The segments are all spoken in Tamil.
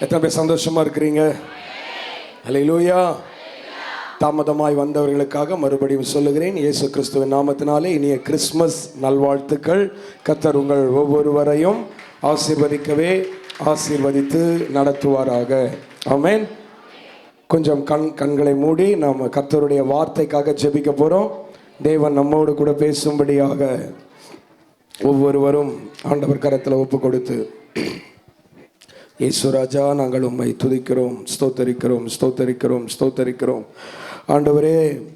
எத்தனை பேர் சந்தோஷமா இருக்கிறீங்க? அல்லேலூயா. தாமதமாய் வந்தவர்களுக்காக மறுபடியும் சொல்லுகிறேன், இயேசு கிறிஸ்துவின் நாமத்தினாலே இனிய கிறிஸ்மஸ் நல்வாழ்த்துக்கள். கர்த்தர் உங்கள் ஒவ்வொருவரையும் ஆசீர்வதிக்கவே ஆசீர்வதித்து நடத்துவாராக. ஆமென். கொஞ்சம் கண்களை மூடி நாம் கர்த்தருடைய வார்த்தைக்காக ஜெபிக்க போகிறோம். தேவன் நம்மோடு கூட பேசும்படியாக ஒவ்வொருவரும் ஆண்டவர் கரத்தில் ஒப்பு கொடுத்து, இயேசு ராஜா, நாங்கள் உம்மை துதிக்கிறோம், ஸ்தோத்தரிக்கிறோம், ஸ்தோத்தரிக்கிறோம், ஸ்தோத்தரிக்கிறோம். ஆண்டவரே,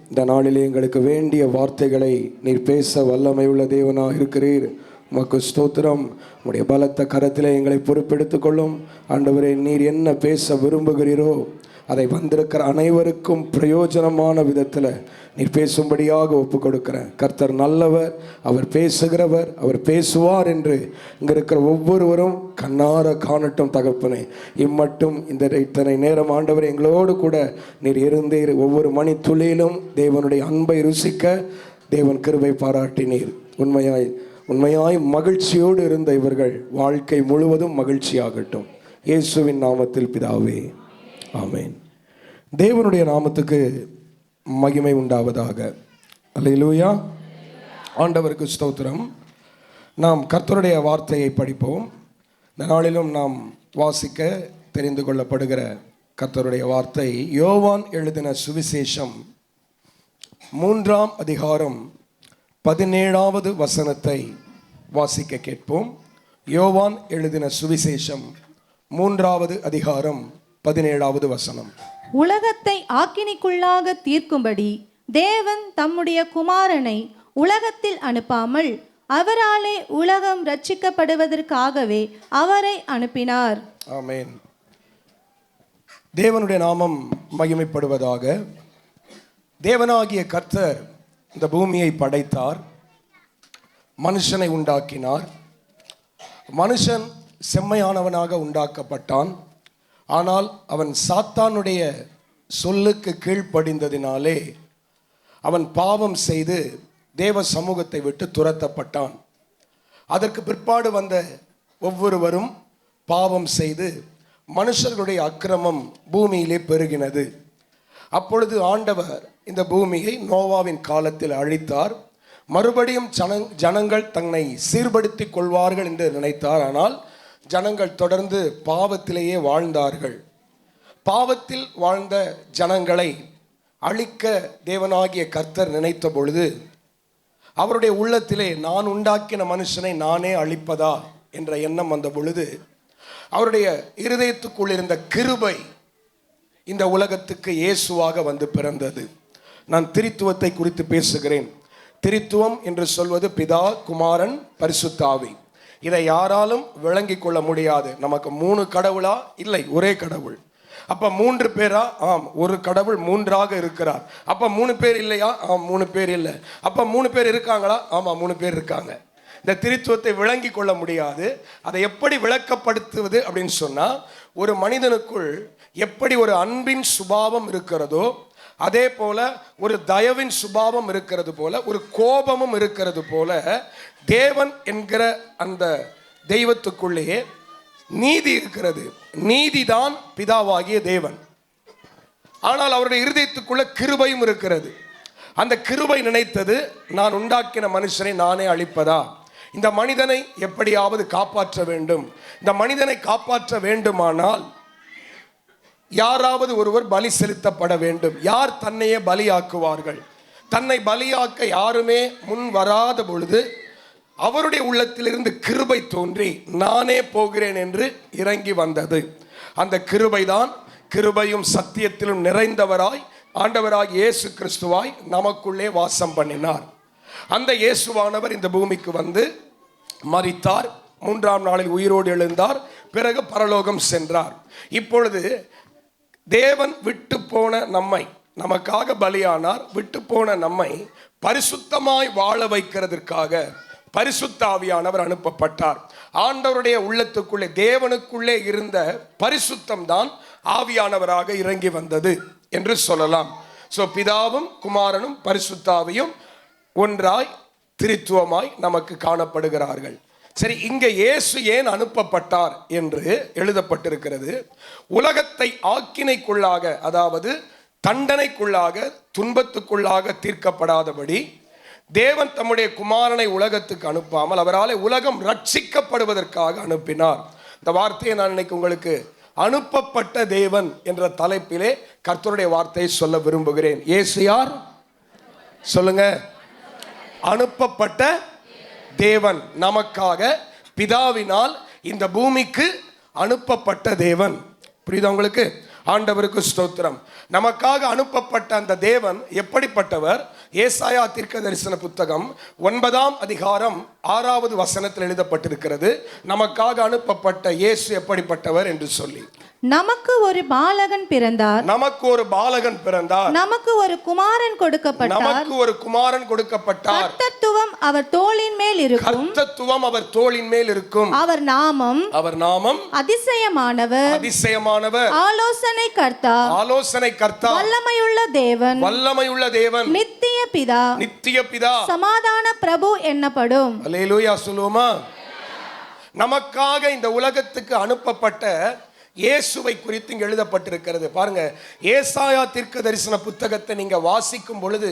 இந்த நாளிலே எங்களுக்கு வேண்டிய வார்த்தைகளை நீர் பேச வல்லமை உள்ள தேவனாக இருக்கிறீர். உமக்கு ஸ்தோத்திரம். உம்முடைய பலத்த கரத்திலே எங்களை பொறுப்பெடுத்துக் கொள்ளும். ஆண்டவரே, நீர் என்ன பேச விரும்புகிறீரோ அதை வந்திருக்கிற அனைவருக்கும் பிரயோஜனமான விதத்தில் நீர் பேசும்படியாக ஒப்பு கொடுக்கிறேன். கர்த்தர் நல்லவர், அவர் பேசுகிறவர், அவர் பேசுவார் என்று இங்கே இருக்கிற ஒவ்வொருவரும் கண்ணார காணட்டும் தகப்பனே. இம்மட்டும் இந்த இத்தனை நேரம் ஆண்டவர் எங்களோடு கூட நீர் இருந்தீர். ஒவ்வொரு மணி துளியிலும் தேவனுடைய அன்பை ருசிக்க தேவன் கிருபை பாராட்டினீர். உண்மையாய் மகிழ்ச்சியோடு இருந்த இவர்கள் வாழ்க்கை முழுவதும் மகிழ்ச்சியாகட்டும். இயேசுவின் நாமத்தில் பிதாவே, ஆமென். தேவனுடைய நாமத்துக்கு மகிமை உண்டாவதாக. அல்லேலூயா. ஆண்டவருக்கு ஸ்தோத்திரம். நாம் கர்த்தருடைய வார்த்தையை படிப்போம். இந்த நாளிலும் நாம் வாசிக்க தெரிந்து கொள்ளப்படுகிற கர்த்தருடைய வார்த்தை யோவான் எழுதின சுவிசேஷம் 3ஆம் அதிகாரம் 17வது வசனத்தை வாசிக்க கேட்போம். யோவான் எழுதின சுவிசேஷம் 3வது அதிகாரம் 17வது வசனம். உலகத்தை ஆக்கினிக்குள்ளாக தீர்க்கும்படி தேவன் தம்முடைய குமாரனை உலகத்தில் அனுப்பாமல் அவராலே உலகம் ரட்சிக்கப்படுவதற்காகவே அவரை அனுப்பினார். ஆமென். தேவனுடைய நாமம் மகிமைப்படுவதாக. தேவனாகிய கர்த்தர் இந்த பூமியை படைத்தார், மனுஷனை உண்டாக்கினார். மனுஷன் செம்மையானவனாக உண்டாக்கப்பட்டான். ஆனால் அவன் சாத்தானுடைய சொல்லுக்கு கீழ்ப்படிந்ததினாலே அவன் பாவம் செய்து தேவ சமூகத்தை விட்டு துரத்தப்பட்டான். அதற்கு பிற்பாடு வந்த ஒவ்வொருவரும் பாவம் செய்து மனுஷர்களுடைய அக்கிரமம் பூமியிலே பெருகினது. அப்பொழுது ஆண்டவர் இந்த பூமியை நோவாவின் காலத்தில் அழித்தார். மறுபடியும் ஜனங்கள் தன்னை சீர்படுத்தி கொள்வார்கள் என்று நினைத்தார். ஆனால் ஜனங்கள் தொடர்ந்து பாவத்திலேயே வாழ்ந்தார்கள். பாவத்தில் வாழ்ந்த ஜனங்களை அழிக்க தேவனாகிய கர்த்தர் நினைத்த பொழுது அவருடைய உள்ளத்திலே நான் உண்டாக்கின மனுஷனை நானே அழிப்பதா என்ற எண்ணம் வந்த பொழுது அவருடைய இருதயத்துக்குள் இருந்த கிருபை இந்த உலகத்துக்கு இயேசுவாக வந்து பிறந்தது. நான் திரித்துவத்தை குறித்து பேசுகிறேன். திரித்துவம் என்று சொல்வது பிதா, குமாரன், பரிசுத்த ஆவி. இதை யாராலும் விளங்கி கொள்ள முடியாது. நமக்கு 3 கடவுளா? இல்லை, ஒரே கடவுள். அப்ப 3 பேரா? ஆம், ஒரு கடவுள் 3ஆக இருக்கிறார். அப்ப 3 பேர் இல்லையா? ஆம், 3 பேர் இல்லை. அப்ப 3 பேர் இருக்காங்களா? ஆமா, 3 பேர் இருக்காங்க. இந்த திரித்துவத்தை விளங்கி கொள்ள முடியாது. அதை எப்படி விளக்கப்படுத்துவது அப்படின்னு சொன்னா, ஒரு மனிதனுக்குள் எப்படி ஒரு அன்பின் சுபாவம் இருக்கிறதோ அதே போல ஒரு தயவின் சுபாவம் இருக்கிறது போல, ஒரு கோபமும் இருக்கிறது போல, தேவன் என்கிற அந்த தெய்வத்துக்குள்ளேயே நீதி இருக்கிறது. நீதிதான் பிதாவாகிய தேவன். ஆனால் அவருடைய இருதயத்துக்குள்ள கிருபையும் இருக்கிறது. அந்த கிருபை நினைத்தது, நான் உண்டாக்கின மனுஷனை நானே அழிப்பதா? இந்த மனிதனை எப்படியாவது காப்பாற்ற வேண்டும். இந்த மனிதனை காப்பாற்ற வேண்டுமானால் யாராவது ஒருவர் பலி செலுத்தப்பட வேண்டும். யார் தன்னையே பலியாக்குவார்கள்? தன்னை பலியாக்க யாருமே முன் வராத பொழுது அவருடைய உள்ளத்திலிருந்து கிருபை தோன்றி நானே போகிறேன் என்று இறங்கி வந்தது. அந்த கிருபைதான், கிருபையும் சத்தியத்திலும் நிறைந்தவராய் ஆண்டவராய் இயேசு கிறிஸ்துவாய் நமக்குள்ளே வாசம் பண்ணினார். அந்த இயேசுவானவர் இந்த பூமிக்கு வந்து மரித்தார், 3ஆம் நாளில் உயிரோடு எழுந்தார், பிறகு பரலோகம் சென்றார். இப்பொழுது தேவன் விட்டு போன நம்மை, நமக்காக பலியானார், விட்டு போன நம்மை பரிசுத்தமாய் வாழ வைக்கிறதற்காக பரிசுத்த ஆவியானவர் அனுப்பப்பட்டார். ஆண்டவருடைய உள்ளத்துக்குள்ளே, தேவனுக்குள்ளே இருந்த பரிசுத்தம் தான் ஆவியானவராக இறங்கி வந்தது என்று சொல்லலாம். ஸோ பிதாவும் குமாரனும் பரிசுத்த ஆவியும் ஒன்றாய் திரித்துவமாய் நமக்கு காணப்படுகிறார்கள். சரி, இங்க இயேசு ஏன் அனுப்பப்பட்டார் என்று எழுதப்பட்டிருக்கிறது. உலகத்தை ஆக்கினைக்குள்ளாக, அதாவது தண்டனைக்குள்ளாக, துன்பத்துக்குள்ளாக தீர்க்கப்படாதபடி தேவன் தம்முடைய குமாரனை உலகத்துக்கு அனுப்பாமல் அவரால் உலகம் ரட்சிக்கப்படுவதற்காக அனுப்பினார். இந்த வார்த்தையை நான் இன்னைக்கு உங்களுக்கு அனுப்பப்பட்ட தேவன் என்ற தலைப்பிலே கர்த்தருடைய வார்த்தையை சொல்ல விரும்புகிறேன். இயேசு யார் சொல்லுங்க? அனுப்பப்பட்ட தேவன், நமக்காக பிதாவினால் இந்த பூமிக்கு அனுப்பப்பட்ட தேவன். புரியுதா உங்களுக்கு? ஆண்டவருக்கு ஸ்தோத்திரம். நமக்காக அனுப்பப்பட்ட அந்த தேவன் எப்படிப்பட்டவர்? ஏசாயா தீர்க்கதரிசன புத்தகம் 9ஆம் அதிகாரம் 6வது வசனத்தில் எழுதப்பட்டிருக்கிறது, நமக்காக அனுப்பப்பட்ட இயேசு எப்படிப்பட்டவர் என்று சொல்லி. நமக்கு ஒரு பாலகன் பிறந்தார், நமக்கு ஒரு பாலகன் பிறந்தார், நமக்கு ஒரு குமாரன் கொடுக்கப்பட்டார், நமக்கு ஒரு குமாரன் கொடுக்கப்பட்டார், கர்த்தத்துவம் அவர் தோளின் மேல் இருக்கும், கர்த்தத்துவம் அவர் தோளின் மேல் இருக்கும், அவர் நாமம் அதிசயமானவர், அதிசயமானவர், ஆலோசனை கர்த்தா, ஆலோசனை கர்த்தா, வல்லமையுள்ள தேவன், வல்லமையுள்ள தேவன், நித்திய பிதா, நித்திய பிதா, சமாதான பிரபு என்னப்படும். அல்லேலூயா சொல்லுவோமா? நமக்காக இந்த உலகத்துக்கு அனுப்பப்பட்ட இயேசுவை குறித்து இங்கு எழுதப்பட்டிருக்கிறது. பாருங்க, ஏசாயா தீர்க்கதரிசன புத்தகத்தை நீங்க வாசிக்கும் பொழுது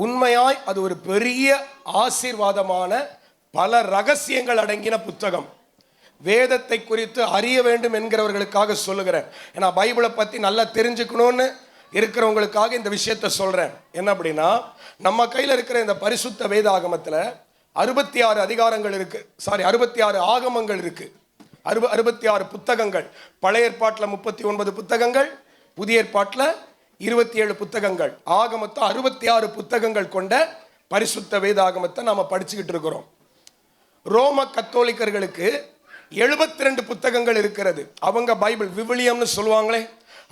உண்மையாய் அது ஒரு பெரிய ஆசீர்வாதமான பல ரகசியங்கள் அடங்கின புத்தகம். வேதத்தை குறித்து அறிய வேண்டும் என்கிறவர்களுக்காக சொல்லுகிறேன். ஏன்னா பைபிளை பத்தி நல்லா தெரிஞ்சுக்கணும்னு இருக்கிறவங்களுக்காக இந்த விஷயத்த சொல்றேன். என்ன அப்படின்னா, நம்ம கையில் இருக்கிற இந்த பரிசுத்த வேதாகமத்தில் 66 அதிகாரங்கள் இருக்கு, 66 ஆகமங்கள் இருக்கு, 66 புத்தகங்கள். பழைய ஏற்பாட்டில் 39 புத்தகங்கள், புதிய ஏற்பாட்டில் 27 புத்தகங்கள். ஆக மொத்தம் 66 புத்தகங்கள் கொண்ட பரிசுத்த வேதாகமத்தை நாம படிச்சுக்கிட்டு இருக்கிறோம். ரோம கத்தோலிக்கர்களுக்கு 72 புத்தகங்கள் இருக்கிறது. அவங்க பைபிள் விவிலியம்னு சொல்லுவாங்களே,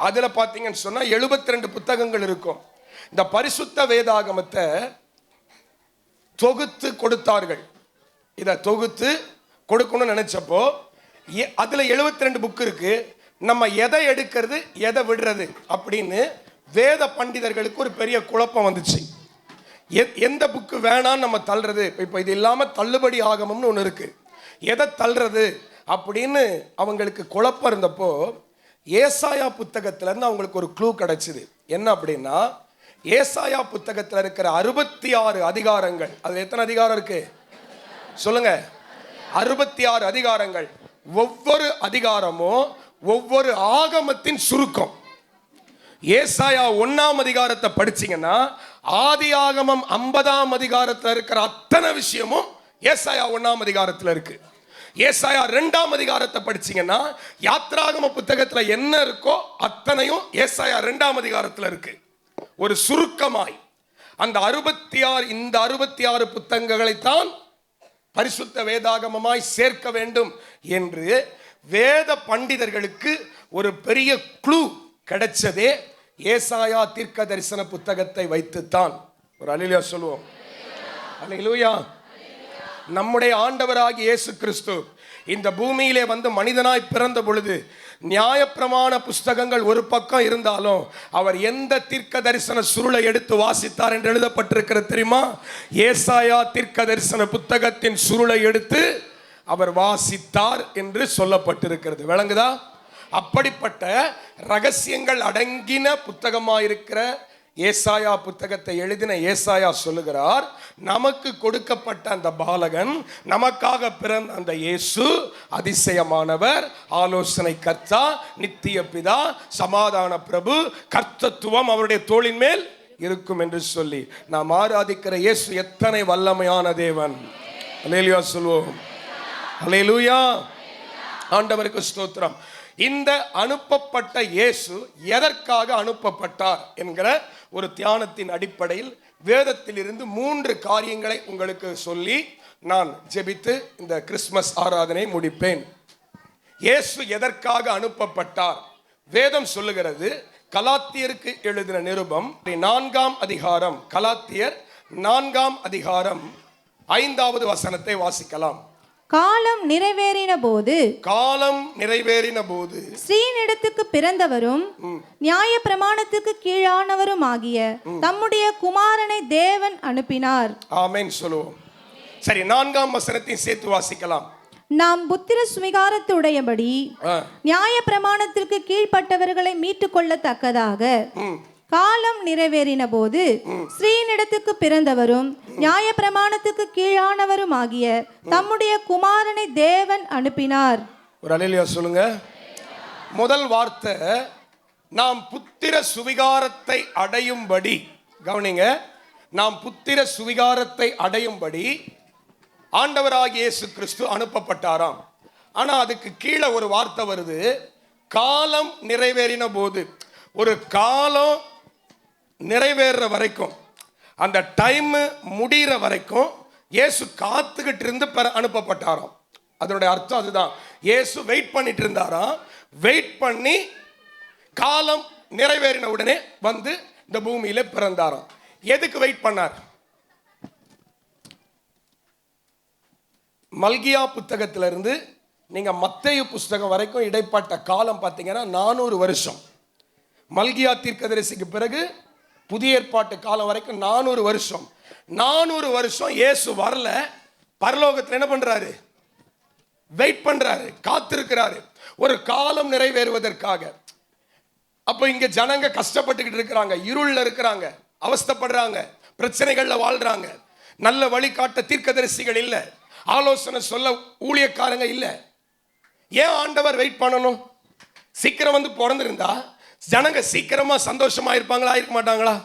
அதுல பார்த்தீங்கன்னு சொன்னா 72 புத்தகங்கள் இருக்கும். இந்த பரிசுத்த வேதாகமத்தை தொகுத்து கொடுத்தார்கள். இதை தொகுத்து கொடுக்கணும்னு நினைச்சப்போ அதுல 72 புக் இருக்கு. நம்ம எதை எடுக்கிறது எதை விடுறது அப்படின்னு வேத பண்டிதர்களுக்கு ஒரு பெரிய குழப்பம் வந்துச்சு. எந்த புக்கு வேணான்னு நம்ம தள்ளுறது, இப்போ இது இல்லாம தள்ளுபடி ஆகமம்னு ஒன்று இருக்கு, எதை தள்ளுறது அப்படின்னு அவங்களுக்கு குழப்பம் இருந்தப்போ ஏசாயா புத்தகத்துல இருந்து அவங்களுக்கு ஒரு க்ளூ கிடைச்சிது. என்ன அப்படின்னா, ஏசாயா புத்தகத்தில் இருக்கிற 66 அதிகாரங்கள், அது எத்தனை அதிகாரம் இருக்கு சொல்லுங்க? 66 அதிகாரங்கள். ஒவ்வொரு அதிகாரமும் ஒவ்வொரு ஆகமத்தின் சுருக்கம். ஏசாயா 1ஆம் அதிகாரத்தை படிச்சீங்கன்னா ஆதி ஆகமம் 50ஆம் அதிகாரத்தில் இருக்கிற அத்தனை விஷயமும் ஏசாயா 1ஆம் அதிகாரத்தில் இருக்கு. ஏசாயா 2ஆம் அதிகாரத்தை படிச்சீங்கன்னா யாத்ராகம புத்தகத்தில் என்ன இருக்கோ அத்தனையும் ஏசாயா 2ஆம் அதிகாரத்தில் இருக்கு. ஒரு சுருக்கமாய் அந்த 66 புத்தகங்களைத்தான் பரிசுத்த வேதாகமமாய் சேர்க்க வேண்டும் என்று வேத பண்டிதர்களுக்கு ஒரு பெரிய க்ளூ கிடைச்சதே ஏசாயா தீர்க்க தரிசன புத்தகத்தை வைத்துத்தான். ஒரு அல்லேலூயா சொல்லுவோம். அல்லேலூயா. நம்முடைய ஆண்டவராகிய இயேசு கிறிஸ்து இந்த பூமியிலே வந்து மனிதனாய் பிறந்த பொழுது நியாயப்பிரமாண புஸ்தகங்கள் ஒரு பக்கம் இருந்தாலும் அவர் எந்த தீர்க்க தரிசன சுருளை எடுத்து வாசித்தார் என்று எழுதப்பட்டிருக்கிறது தெரியுமா? ஏசாயா தீர்க்க தரிசன புத்தகத்தின் சுருளை எடுத்து அவர் வாசித்தார் என்று சொல்லப்பட்டிருக்கிறது. விளங்குதா? அப்படிப்பட்ட ரகசியங்கள் அடங்கின புத்தகமாயிருக்கிற ஏசாயா புத்தகத்தை எழுதின ஏசாயா சொல்லுகிறார், நமக்கு கொடுக்கப்பட்ட அந்த பாலகன், நமக்காக பிறந்த அந்த இயேசு அதிசயமானவர், ஆலோசனை கர்த்தா, நித்திய பிதா, சமாதான பிரபு, கர்த்தத்துவம் அவருடைய தோளின் மேல் இருக்கும் என்று சொல்லி நாம் ஆராதிக்கிற இயேசு எத்தனை வல்லமையான தேவன். அல்லேலூயா சொல்வோம். அல்லேலூயா. ஆண்டவருக்கு ஸ்தோத்திரம். இந்த அனுப்பப்பட்ட இயேசு எதற்காக அனுப்பப்பட்டார் என்கிற ஒரு தியானத்தின் அடிப்படையில் வேதத்தில் இருந்து 3 காரியங்களை உங்களுக்கு சொல்லி நான் ஜெபித்து இந்த கிறிஸ்துமஸ் ஆராதனை முடிப்பேன். இயேசு எதற்காக அனுப்பப்பட்டார்? வேதம் சொல்லுகிறது, கலாத்தியருக்கு எழுதின நிருபம் 4ஆம் அதிகாரம், கலாத்தியர் 4ஆம் அதிகாரம் 5வது வசனத்தை வாசிக்கலாம். காலம் நிறைவேறின போது ஸ்ரீனிடத்துக்கு பிறந்தவரும் நியாய பிரமாணத்துக்கு கீழானவரும் ஆகிய தம்முடைய குமாரனை தேவன் அனுப்பினார். ஆமென் சொல்லுவோம். சரி, 4ஆம் வசனத்தை சேர்த்து வாசிக்கலாம். நாம் புத்திர சுவிகாரத்துடையபடி நியாய பிரமாணத்திற்கு கீழ்ப்பட்டவர்களை மீட்டுக் கொள்ளத்தக்கதாக காலம் நிறைவேறின போது ஸ்ரீனிடத்துக்கு பிறந்தவரும் நியாய பிரமாணத்துக்கு கீழானவரும் ஆகிய தம்முடைய குமாரனை தேவன் அனுப்பினார். ஒரு அல்லேலூயா சொல்லுங்க. முதல் வார்த்தை, நாம் புத்திர சுவிகாரத்தை அடையும்படி. கவனிங்க, நாம் புத்திர சுவிகாரத்தை அடையும்படி ஆண்டவராகிய இயேசு கிறிஸ்து அனுப்பப்பட்டாராம். ஆனா அதுக்கு கீழே ஒரு வார்த்தை வருது, காலம் நிறைவேறின போது. ஒரு காலம் நிறைவேற வரைக்கும், அந்த டைம் முடிகிற வரைக்கும் இயேசு காத்துக்கிட்டு இருந்து அனுப்பப்பட்டாராம். அதனுடைய அர்த்தம் அதுதான். இயேசு வெயிட் பண்ணிட்டு இருந்தாராம். வெயிட் பண்ணி காலம் நிறைவேறின உடனே வந்து இந்த பூமியில பிறந்தாராம். எதுக்கு வெயிட் பண்ணார்? மல்கியா புத்தகத்திலிருந்து நீங்க மத்தேயு புஸ்தகம் வரைக்கும் இடைப்பட்ட காலம் பார்த்தீங்கன்னா 400 வருஷம். மல்கியா தீர்க்கதரிசிக்கு பிறகு புதிய ஏற்பாட்டு காலம் வரைக்கும் 400 வருஷம். 400 வருஷம் இயேசு வரல. பரலோகத்தில் என்ன பண்றாரு? வெயிட் பண்றாரு, காத்திருக்கிறாரு ஒரு காலம் நிறைவேறுவதற்காக. அப்போ இங்க ஜனங்க கஷ்டப்பட்டுக்கிட்டு இருக்கிறாங்க, இருள்ல இருக்கிறாங்க, அவஸ்தைப்படுறாங்க, பிரச்சனைகள்ல வாழ்றாங்க. நல்ல வழிகாட்ட தீர்க்கதரிசிகள் இல்ல, ஆலோசனை சொல்ல ஊழியக்காரங்க இல்ல. ஏன் ஆண்டவர் வெயிட் பண்ணணும்? சீக்கிரம் வந்து பிறந்திருந்தா ஜனங்க சீக்கிரமா சந்தோஷமா இருப்பாங்களா, இருக்க மாட்டாங்களா?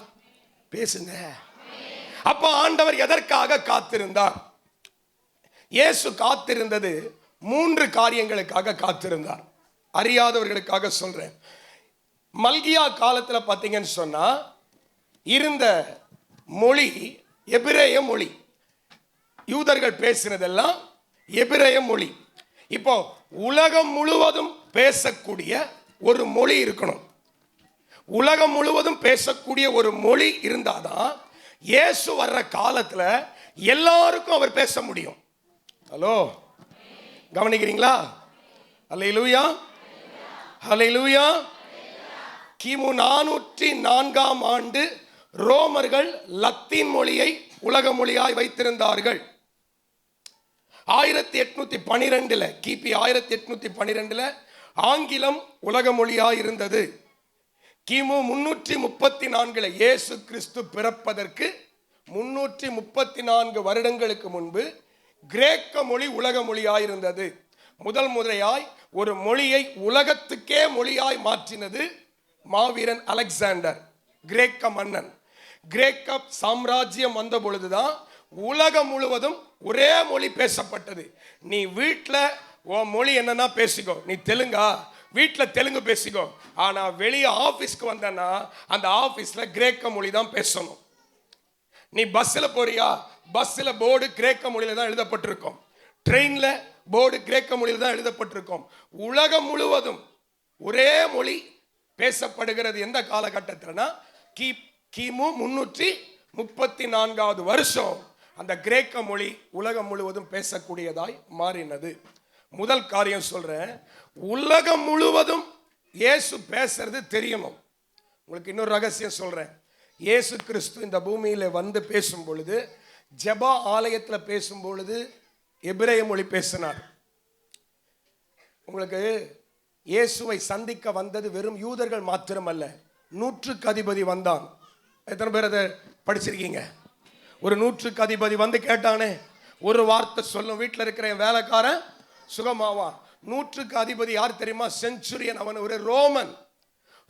பேசுங்க. அப்ப ஆண்டவர் எதற்காக காத்திருந்தார்? இயேசு காத்திருந்தது 3 காரியங்களுக்காக காத்திருந்தார். அறியாதவர்களுக்காக சொல்றேன். மல்கியா காலத்துல பாத்தீங்கன்னு சொன்னா இருந்த மொழி எபிரேய மொழி. யூதர்கள் பேசினதெல்லாம் எபிரேய மொழி. இப்போ உலகம் முழுவதும் பேசக்கூடிய ஒரு மொழி இருக்கணும். உலகம் முழுவதும் பேசக்கூடிய ஒரு மொழி இருந்தாதான் இயேசு வர்ற காலத்துல எல்லாருக்கும் அவர் பேச முடியும். ஹலோ, கவனிக்கிறீங்களா? அல்லேலூயா, அல்லேலூயா. கிமு 404ஆம் ஆண்டு ரோமர்கள் லத்தீன் மொழியை உலக மொழியாய் வைத்திருந்தார்கள். 1812 கிபி 1812 ஆங்கிலம் உலக மொழியாய் இருந்தது. கிமு 334 இயேசு கிறிஸ்து பிறப்பதற்கு 334 வருடங்களுக்கு முன்பு கிரேக்க மொழி உலக மொழியாய் இருந்தது. முதல் முறையாய் ஒரு மொழியை உலகத்துக்கே மொழியாய் மாற்றினது மாவீரன் அலெக்சாண்டர், கிரேக்க மன்னன். கிரேக்க சாம்ராஜ்யம் வந்த பொழுதுதான் உலகம் முழுவதும் ஒரே மொழி பேசப்பட்டது. நீ வீட்டில் உன் மொழி என்னன்னா பேசிக்கோ. நீ தெலுங்கா, வீட்டில் தெலுங்கு பேசிக்கோ. ஆனா வெளியே ஆபீஸ்க்கு வந்தனா அந்த ஆபீஸ்ல கிரேக்க மொழி தான் பேசணும். நீ பஸ்ல போறியா, பஸ்ல போர்டு கிரேக்க மொழியில தான் எழுதப்பட்டிருக்கும். ட்ரெயின்ல போர்டு கிரேக்க மொழியில தான் எழுதப்பட்டிருக்கும். உலகம் முழுவதும் ஒரே மொழி பேசப்படுகிறது. எந்த காலகட்டத்தில்னா கிமு 334வது வருஷம் அந்த கிரேக்க மொழி உலகம் முழுவதும் பேசக்கூடியதாய் மாறினது. முதல் காரியம் சொல்றேன், உலகம் முழுவதும் இயேசு பேசுறது தெரியணும். உங்களுக்கு இன்னொரு ரகசியம் சொல்றேன். இயேசு கிறிஸ்து இந்த பூமியில வந்து பேசும் பொழுது, ஜெபா ஆலயத்தில் பேசும் பொழுது எபிரேய மொழி பேசினார். உங்களுக்கு இயேசுவை சந்திக்க வந்தது வெறும் யூதர்கள் மாத்திரமல்ல, 100க்கு அதிபதி வந்தான். எத்தனை பேர் அதை படிச்சிருக்கீங்க? ஒரு 100க்கு அதிபதி வந்து கேட்டானே, ஒரு வார்த்தை சொல்லும், வீட்டில் இருக்கிற வேலைக்காரன் சுகமாவான். 100க்கு அதிபதி யார் தெரியுமா? செஞ்சுரியன். அவன் ஒரு ரோமன்.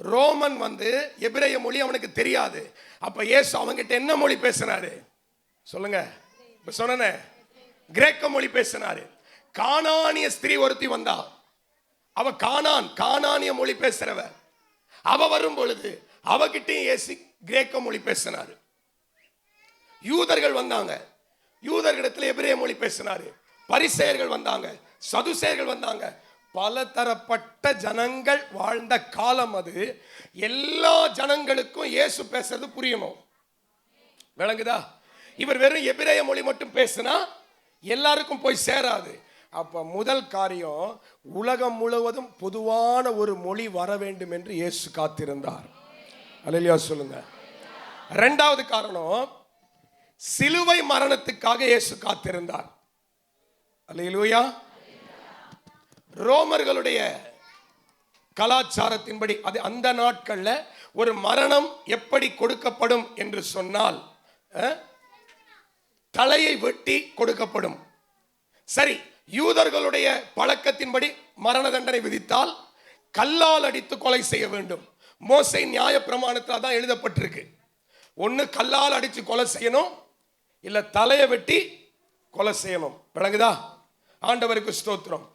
ரோமன் வந்து எபிரேய மொழி அவனுக்கு தெரியாது. அப்ப இயேசு அவங்கிட்ட என்ன மொழி பேசினாரு சொல்லுங்க? இப்ப சொன்னே, கிரேக்க மொழி பேசினாரு. கானானிய ஸ்திரீ ஒருத்தி வந்தா, அவ கானானிய மொழி பேசுறவ. அவ வரும் பொழுது அவகிட்டையும் இயேசு கிரேக்க மொழி பேசினாரு. யூதர்கள் வந்தாங்க, யூதர்களிடத்தில் எபிரேய மொழி பேசினாரு. பரிசேயர்கள் வந்தாங்க, சதுசேயர்கள் வந்தாங்க. பல தரப்பட்ட ஜனங்கள் வாழ்ந்த காலம் அது. எல்லா ஜனங்களுக்கும் இயேசு பேசுறது புரியணும். விளங்குதா? இவர் வெறும் எபிரேய மொழி மட்டும் பேசினா எல்லாருக்கும் போய் சேராது. அப்ப முதல் காரியம், உலகம் முழுவதும் பொதுவான ஒரு மொழி வர வேண்டும் என்று இயேசு காத்திருந்தார். அல்லேலூயா சொல்லுங்க. இரண்டாவது காரணம், சிலுவை மரணத்துக்காக இயேசு காத்திருந்தார். அல்லேலூயா. ரோமர்களுடைய கலாச்சாரத்தின்படி அது அந்த நாட்கள்ல ஒரு மரணம் எப்படி கொடுக்கப்படும் என்று சொன்னால் தலையை வெட்டி கொடுக்கப்படும். சரி, யூதர்களுடைய பழக்கத்தின்படி மரண தண்டனை விதித்தால் கல்லால் அடித்து கொலை செய்ய வேண்டும். மோசே நியாய பிரமாணத்தில் தான் எழுதப்பட்டிருக்கு. ஒன்னு கல்லால் அடித்து கொலை செய்யணும், இல்ல தலையை வெட்டி கொலை செய்யணும். விளங்குதா? ஆண்டவருக்கு ஸ்தோத்திரம்.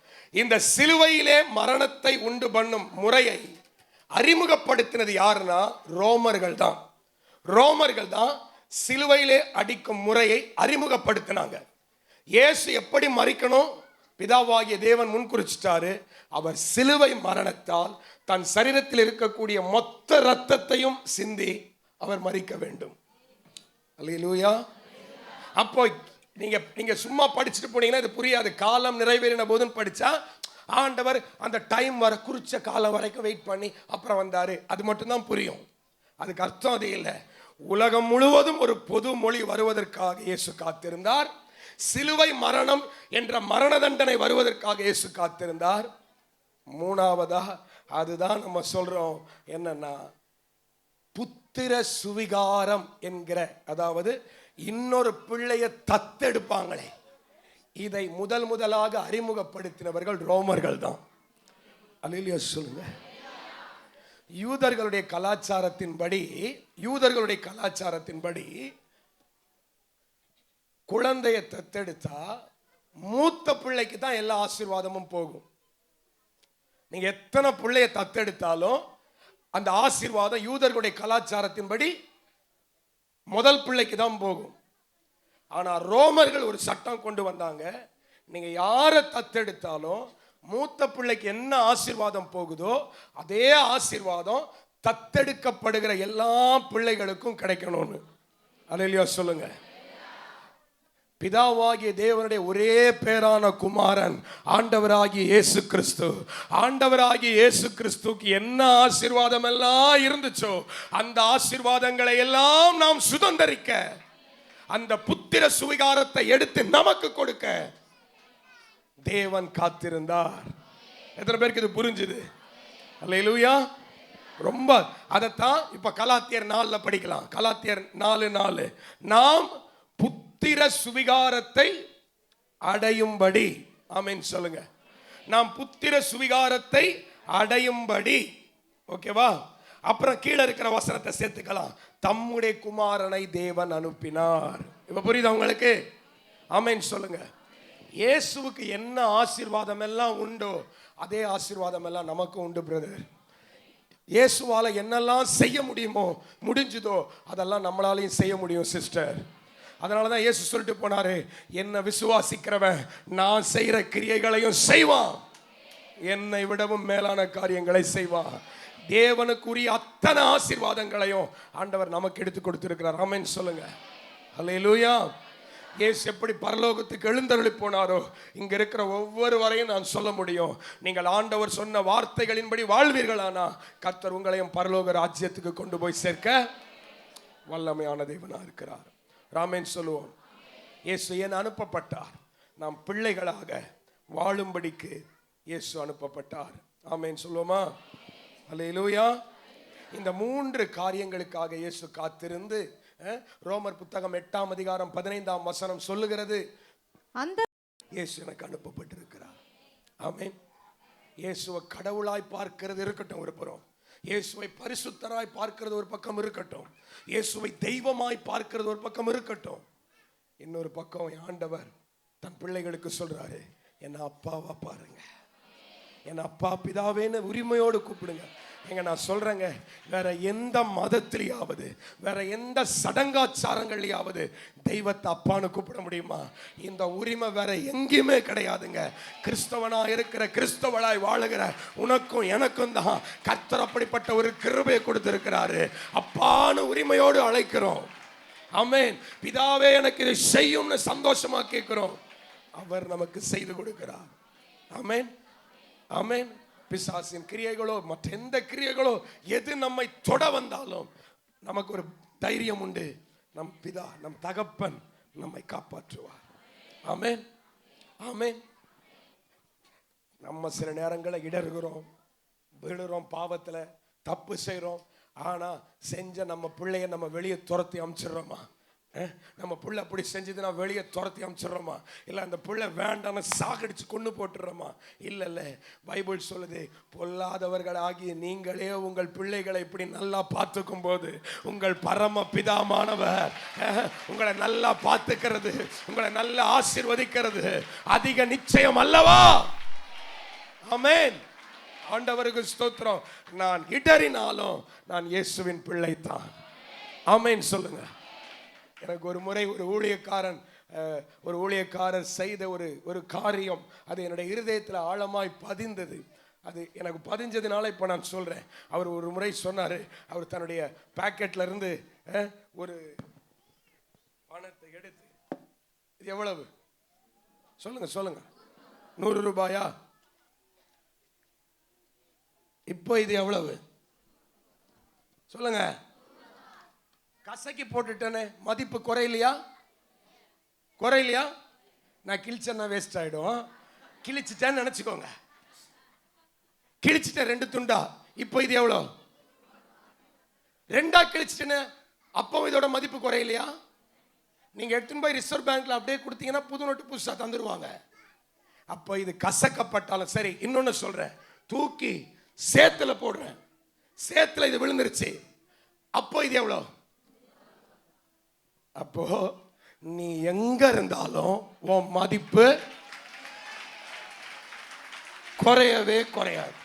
இந்த சிலுவையிலே மரணத்தை உண்டு பண்ணும் முறையை அறிமுகப்படுத்தினது யாருன்னா ரோமர்கள் தான். ரோமர்கள் தான் சிலுவையிலே அடிக்கும் முறையை அறிமுகப்படுத்தினாங்க. இயேசு எப்படி மரிக்கணும் பிதாவாகிய தேவன் முன்குறிச்சிட்டாரு. அவர் சிலுவை மரணத்தால் தன் சரீரத்தில் இருக்கக்கூடிய மொத்த இரத்தத்தையும் சிந்தி அவர் மரிக்க வேண்டும். அல்லேலூயா. அப்போ நீங்க சும்மா படிச்சுட்டு போனீங்கன்னா இது புரியாது. காலம் நிறைவேறின போதுன்னு படிச்சா ஆண்டவர் அந்த டைம் வர குறிச்ச காலம் வரைக்கும் வெயிட் பண்ணி அப்புறம் வந்தாரு, அது மட்டும்தான் புரியும். அதுக்கு அர்த்தம் அது இல்லை. உலகம் முழுவதும் ஒரு பொது மொழி வருவதற்காக இயேசு காத்திருந்தார். சிலுவை மரணம் என்ற மரண தண்டனை வருவதற்காக இயேசு காத்திருந்தார். மூணாவதா அதுதான் நம்ம சொல்றோம் என்னன்னா புத்திர சுவிகாரம் என்கிற, அதாவது இன்னொரு பிள்ளையை தத்தெடுப்பாங்களே, இதை முதலாக அறிமுகப்படுத்தினவர்கள் ரோமர்கள் தான். அல்லேலூயா சொல்லுங்க. யூதர்களுடைய கலாச்சாரத்தின்படி குழந்தையை தத்தெடுத்தா மூத்த பிள்ளைக்கு தான் எல்லா ஆசீர்வாதமும் போகும். நீங்க எத்தனை பிள்ளையை தத்தெடுத்தாலும் அந்த ஆசீர்வாதம் யூதர்களுடைய கலாச்சாரத்தின்படி முதல் பிள்ளைக்கு தான் போகும். ஆனா ரோமர்கள் ஒரு சட்டம் கொண்டு வந்தாங்க. நீங்க யாரை தத்தெடுத்தாலும் மூத்த பிள்ளைக்கு என்ன ஆசீர்வாதம் போகுதோ அதே ஆசீர்வாதம் தத்தெடுக்கப்படுகிற எல்லா பிள்ளைகளுக்கும் கிடைக்கணும்னு. அல்லேலூயா சொல்லுங்க. பிதாவாகிய தேவனுடைய ஒரே பேரான குமாரன் ஆண்டவராகிய இயேசு கிறிஸ்து, ஆண்டவராகிய இயேசு கிறிஸ்துக்கு என்ன ஆசீர்வாதம் எல்லாம் இருந்துச்சோ அந்த ஆசீர்வாதங்களை எல்லாம் நாம் சுதந்தரிக்க, அந்த புத்திர சுவிகாரத்தை எடுத்து நமக்கு கொடுக்க தேவன் காத்திருந்தார். எத்தனை பேருக்கு இது புரிஞ்சுது? அல்லேலூயா. ரொம்ப அதைத்தான் இப்ப கலாத்தியர் 4 படிக்கலாம். கலாத்தியர் 4:4 நாம் புத்திர சுவிகாரத்தை அடையும்படி, ஆமென் சொல்லுங்க. நாம் புத்திர சுவிகாரத்தை அடையும்படி, ஓகேவா? அப்புறம் கீழே இருக்கிற வசனத்தை சேர்த்துக்கலாம். தம்முடைய குமாரனை தேவன் அனுப்பினார். இப்ப புரியுதா உங்களுக்கு? ஆமென் சொல்லுங்க. இயேசுவுக்கு என்ன ஆசீர்வாதம் எல்லாம் உண்டோ அதே ஆசீர்வாதம் எல்லாம் நமக்கு உண்டு பிரதர். இயேசுவால என்னெல்லாம் செய்ய முடிஞ்சதோ அதெல்லாம் நம்மளாலையும் செய்ய முடியும் சிஸ்டர். அதனாலதான் இயேசு சொல்லிட்டு போனாரு, என்ன விசுவாசிக்கிறவன் நான் செய்யற கிரியைகளையும் செய்வான், என்னை விடவும் மேலான காரியங்களை செய்வான். தேவனுக்குரிய அத்தனை ஆசீர்வாதங்களையும் ஆண்டவர் நமக்கு எடுத்து கொடுத்திருக்கிறார். ஆமென் சொல்லுங்க. அல்லேலூயா. இயேசு எப்படி பரலோகத்துக்கு எழுந்தருளி போனாரோ இங்க இருக்கிற ஒவ்வொருவரையும் நான் சொல்ல முடியும். நீங்கள் ஆண்டவர் சொன்ன வார்த்தைகளின்படி வாழ்வீர்களானா கர்த்தர் உங்களையும் பரலோக ராஜ்யத்துக்கு கொண்டு போய் சேர்க்க வல்லமையான தேவனா இருக்கிறார். ராமேன் சொல்லுவோம். இயேசு ஏன் அனுப்பப்பட்டார்? நாம் பிள்ளைகளாக வாழும்படிக்கு இயேசு அனுப்பப்பட்டார். ஆமென் சொல்லுவோமா? அல்லேலூயா. இந்த 3 காரியங்களுக்காக இயேசு காத்திருந்து, ரோமர் புத்தகம் 8ஆம் அதிகாரம் 15ஆம் வசனம் சொல்லுகிறது, அந்த இயேசு எனக்கு அனுப்பப்பட்டிருக்கிறார். ஆமென். இயேசுவை கடவுளாய் பார்க்கிறது இருக்கட்டும் ஒரு புறம், இயேசுவை பரிசுத்தராய் பார்க்கிறது ஒரு பக்கம் இருக்கட்டும், இயேசுவை தெய்வமாய் பார்க்கிறது ஒரு பக்கம் இருக்கட்டும், இன்னொரு பக்கம் ஆண்டவர் தன் பிள்ளைகளுக்கு சொல்றாரு, என்ன அப்பாவா பாருங்க, என்ன அப்பா பிதாவேன்னு உரிமையோடு கூப்பிடுங்க. எங்க நான் சொல்றேங்க, வேற எந்த மதத்திலேயாவது வேற எந்த சடங்காச்சாரங்கள்லயாவது தெய்வத்தை அப்பான்னு கூப்பிட முடியுமா? இந்த உரிமை வேற எங்கேயுமே கிடையாதுங்க. கிறிஸ்தவனா இருக்கிற, கிறிஸ்தவளாய் வாழுகிற உனக்கும் எனக்கும் தான் கர்த்தர் அப்படிப்பட்ட ஒரு கிருபையை கொடுத்திருக்கிறாரு. அப்பான்னு உரிமையோடு அழைக்கிறோம். ஆமென். பிதாவே எனக்கு இதை செய்யும்னு சந்தோஷமா கேட்கிறோம். அவர் நமக்கு செய்து கொடுக்கிறார். ஆமென். ஆமென். பிசாசின் கிரியைகளோ மற்ற எந்த கிரியைகளோ எது நம்மை தொட வந்தாலும் நமக்கு ஒரு தைரியம் உண்டு. நம் பிதா, நம் தகப்பன் நம்மை காப்பாற்றுவார். ஆமென். ஆமென். நம்ம சில நேரங்களில் இடறுகிறோம், விழுறோம், பாவத்தில் தப்பு செய்கிறோம். ஆனால் செஞ்ச நம்ம பிள்ளைய நம்ம வெளியே துரத்தி அனுப்பிச்சிடுறோமா? நம்ம பிள்ளை அப்படி செஞ்சதுன்னா வெளியே துரத்தி அனுப்பிச்சிடுறோமா? இல்லை அந்த பிள்ளை வேண்டாம்னு சாகடிச்சு கொண்டு போட்டுடுறோமா? இல்லை, பைபிள் சொல்லுது, பொல்லாதவர்கள் ஆகிய நீங்களே உங்கள் பிள்ளைகளை இப்படி நல்லா பார்த்துக்கும் போது உங்கள் பரம பிதாமானவர் உங்களை நல்லா பார்த்துக்கிறது, உங்களை நல்லா ஆசீர்வதிக்கிறது அதிக நிச்சயம் அல்லவா? ஆமென். ஆண்டவருக்கு ஸ்தோத்திரம். நான் இடறினாலும் நான் இயேசுவின் பிள்ளை தான். ஆமென் சொல்லுங்க. எனக்கு ஒரு முறை ஒரு ஊழியக்காரர் செய்த ஒரு காரியம் அது என்னுடைய இருதயத்தில் ஆழமாய் பதிந்தது. அது எனக்கு பதிஞ்சதுனால இப்போ நான் சொல்கிறேன். அவர் ஒரு முறை சொன்னார், அவர் தன்னுடைய பாக்கெட்ல இருந்து ஒரு பணத்தை எடுத்து, இது எவ்வளவு சொல்லுங்க 100 ரூபாயா? இப்போ இது எவ்வளவு சொல்லுங்க. கசக்கி போட்டுட்டேனே, மதிப்பு குறையிலையா? நான் கிழிச்சேன்னா வேஸ்ட் ஆயிடும். கிழிச்சிட்டேன்னு நினைச்சுக்கோங்க. கிழிச்சிட்டேன் 2 துண்டா. இப்போ இது எவ்வளோ? 2ஆ கிழிச்சிட்டேன்னு, அப்போ இதோட மதிப்பு குறையிலையா? நீங்க எடுத்துன்னு போய் ரிசர்வ் பேங்க்ல அப்படியே கொடுத்தீங்கன்னா புது நோட்டு புதுசா தந்துருவாங்க. அப்போ இது கசக்கப்பட்டாலும் சரி. இன்னொன்னு சொல்றேன், தூக்கி சேத்துல போடுறேன், சேத்துல இது விழுந்துருச்சு, அப்போ இது எவ்வளோ? அப்போ நீ எங்க இருந்தாலும் உன் மதிப்பு குறையவே குறையாது.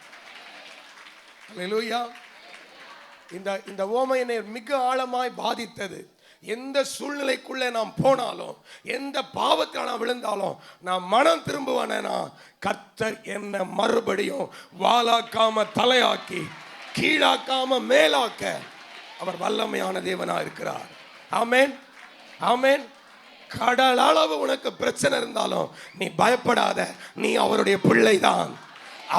அல்லேலூயா. இந்த ஓமை என்னை மிக ஆழமாய் பாதித்தது. எந்த சூழ்நிலைக்குள்ளே நாம் போனாலும், எந்த பாவத்தில் நான் விழுந்தாலும், நான் மனம் திரும்புவானேனா கர்த்தர் என்ன மறுபடியும் வாலாக்காம தலையாக்கி கீழாக்காம மேலாக்க அவர் வல்லமையான தேவனா இருக்கிறார். ஆமென், ஆமென். கடல் அளவு உனக்கு பிரச்சனை இருந்தாலும் நீ பயப்படாத, நீ அவருடைய பிள்ளை தான்.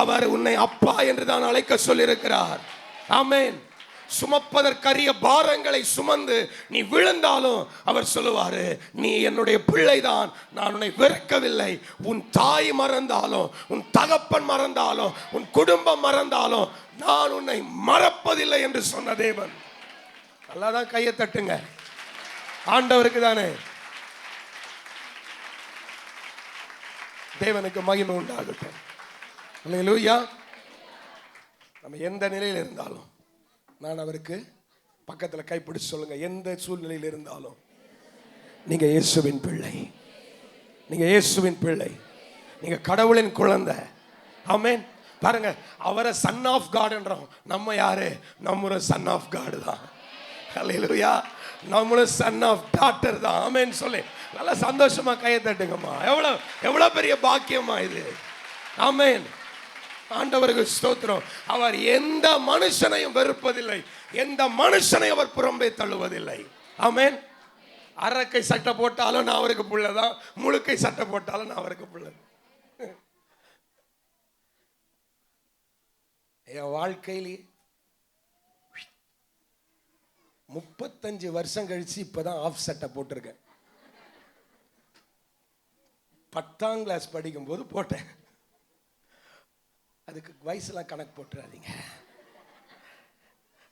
அவர் உன்னை அப்பா என்று தான் அழைக்க சொல்லியிருக்கிறார். ஆமென். சுமப்பதற்கரிய பாரங்களை சுமந்து நீ விழுந்தாலும் அவர் சொல்லுவாரு, நீ என்னுடைய பிள்ளைதான், நான் உன்னை வெறுக்கவில்லை. உன் தாய் மறந்தாலும், உன் தகப்பன் மறந்தாலும், உன் குடும்பம் மறந்தாலும் நான் உன்னை மறப்பதில்லை என்று சொன்ன தேவன். நல்லாதான் கையை தட்டுங்க, ஆண்டவருக்கு தானே. தேவனுக்கு மகிமை உண்டாகட்டும். அல்லேலூயா. நம்ம எந்த நிலையில் இருந்தாலும் நான் அவருக்கு பக்கத்தில் கைப்பிடிச்சு சொல்லுங்க, எந்த சூழ்நிலையில் இருந்தாலும் நீங்க இயேசுவின் பிள்ளை, நீங்க இயேசுவின் பிள்ளை, நீங்க கடவுளின் குழந்தை. ஆமென். பாருங்க, அவரை சன் ஆஃப் காட் என்றோம். நம்ம யாரு? நம்மளும் சன் ஆஃப் காட் தான். அல்லேலூயா. நம்மளும் சன் ஆஃப் டாட்டர் தான். ஆமென் சொல்லி நல்லா சந்தோஷமா கையை தட்டுங்கம்மா. எவ்வளவு பெரிய பாக்கியமா இது. ஆமென். ஆண்டவருக்கு ஸ்தோத்திரம். அவர் எந்த மனுஷனையும் வெறுப்பதில்லை, எந்த மனுஷனையும் அவர் புறம்பே தள்ளுவதில்லை. ஆமென். அரக்கை சட்டை போட்டாலும் நான் அவருக்கு பிள்ளைதான், முழுக்கை சட்டை போட்டாலும் நான் அவருக்கு பிள்ளை. என் வாழ்க்கையிலே 35 வருஷம் கழிச்சு இப்பதான் ஆஃப் சட்டை போட்டிருக்கேன். 10ஆம் கிளாஸ் படிக்கும் போது போட்டேன். அதுக்கு வயசுலாம் கணக்கு போட்டுறாதீங்க.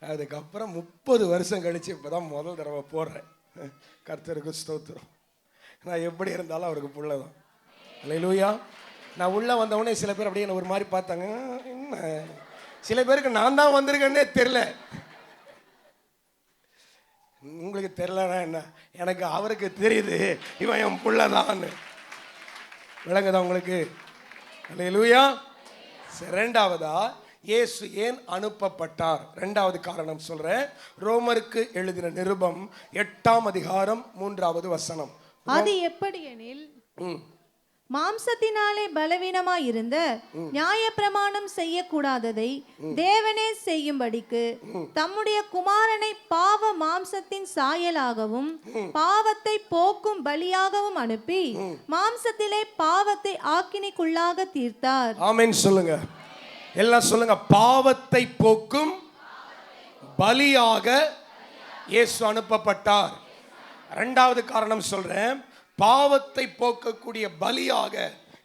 அதுக்கப்புறம் 30 வருஷம் கழிச்சு இப்பதான் முதல் தடவை போடுறேன். கர்த்தருக்கு ஸ்தோத்திரம். நான் எப்படி இருந்தாலும் அவருக்கு பிள்ளைதான். அல்லேலூயா. நான் உள்ள வந்தவொடனே சில பேர் அப்படியே என்ன ஒரு மாதிரி பார்த்தாங்க. என்ன சில பேருக்கு நான் தான் வந்திருக்கேன்னே தெரியல. உங்களுக்கு தெரியலன்னா என்ன, எனக்கு அவருக்கு தெரியுது இவன் என் பிள்ளைதான்னு. விளங்குதா உங்களுக்கு? அல்லேலூயா. இரண்டாவதா, இயேசு ஏன் அனுப்பப்பட்டார்? இரண்டாவது காரணம் சொல்றேன். ரோமருக்கு எழுதின நிருபம் 8ஆம் அதிகாரம் 3வது வசனம். அது எப்படி எனில், மாம்சத்தினாலே பலவீனமாய் இருந்த நியாயப்பிரமாணம் செய்யக்கூடாததை தேவனே செய்யும்படிக்கு தம்முடைய குமாரனை பாவ மாம்சத்தின் சாயலாகவும் பாவத்தை போக்கும் பலியாகவும் அனுப்பி மாம்சத்திலே பாவத்தை ஆக்கினைக்குள்ளாக தீர்த்தார். ஆமென் சொல்லுங்க, எல்லாம் சொல்லுங்க. பாவத்தை போக்கும் பலியாக இயேசு அனுப்பப்பட்டார். இரண்டாவது காரணம் சொல்றேன். பாவத்தை போக்கக்கூடிய பலியாக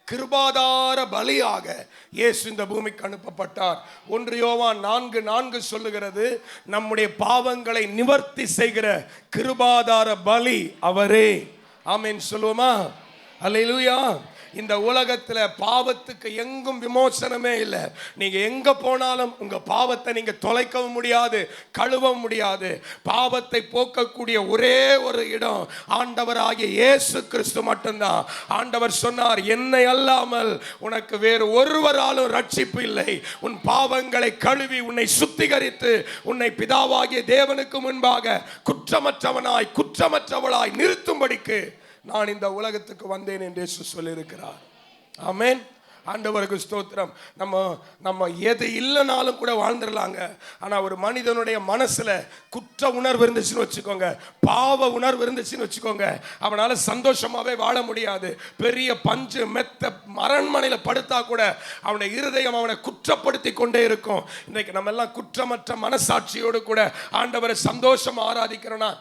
கிருபாதார பலியாக இயேசு இந்த பூமிக்கு அனுப்பப்பட்டார். 1 யோவான் 4:4 சொல்லுகிறது, நம்முடைய பாவங்களை நிவர்த்தி செய்கிற கிருபாதார பலி அவரே. ஆமென் சொல்லுவோமா? அல்லேலூயா. இந்த உலகத்துல பாவத்துக்கு எங்கும் விமோசனமே இல்லை. நீங்க எங்க போனாலும் உங்க பாவத்தை நீங்க தொலைக்கவும் முடியாது, கழுவவும் முடியாது. பாவத்தை போக்கக்கூடிய ஒரே ஒரு இடம் ஆண்டவராகிய இயேசு கிறிஸ்து மட்டும்தான். ஆண்டவர் சொன்னார், என்னை அல்லாமல் உனக்கு வேறு ஒருவராலும் ரட்சிப்பு இல்லை. உன் பாவங்களை கழுவி உன்னை சுத்திகரித்து உன்னை பிதாவாகிய தேவனுக்கு முன்பாக குற்றமற்றவனாய் குற்றமற்றவளாய் நிறுத்தும்படிக்கு நான் இந்த உலகத்துக்கு வந்தேன் என்று இயேசு சொல்லியிருக்கிறார். ஆமென். ஆண்டவருக்கு ஸ்தோத்திரம். நம்ம எது இல்லைனாலும் கூட வாழ்ந்துடலாங்க. ஆனால் ஒரு மனிதனுடைய மனசுல குற்ற உணர்வு இருந்துச்சுன்னு வச்சுக்கோங்க, பாவ உணர்வு இருந்துச்சுன்னு வச்சுக்கோங்க, அவனால சந்தோஷமாவே வாழ முடியாது. பெரிய பஞ்சு மெத்த அரண்மனையில் படுத்தா கூட அவனுடைய இருதயம் அவனை குற்றப்படுத்தி கொண்டே இருக்கும். இன்னைக்கு நம்ம எல்லாம் குற்றமற்ற மனசாட்சியோடு கூட ஆண்டவரை சந்தோஷமா ஆராதிக்கிறோன்னா,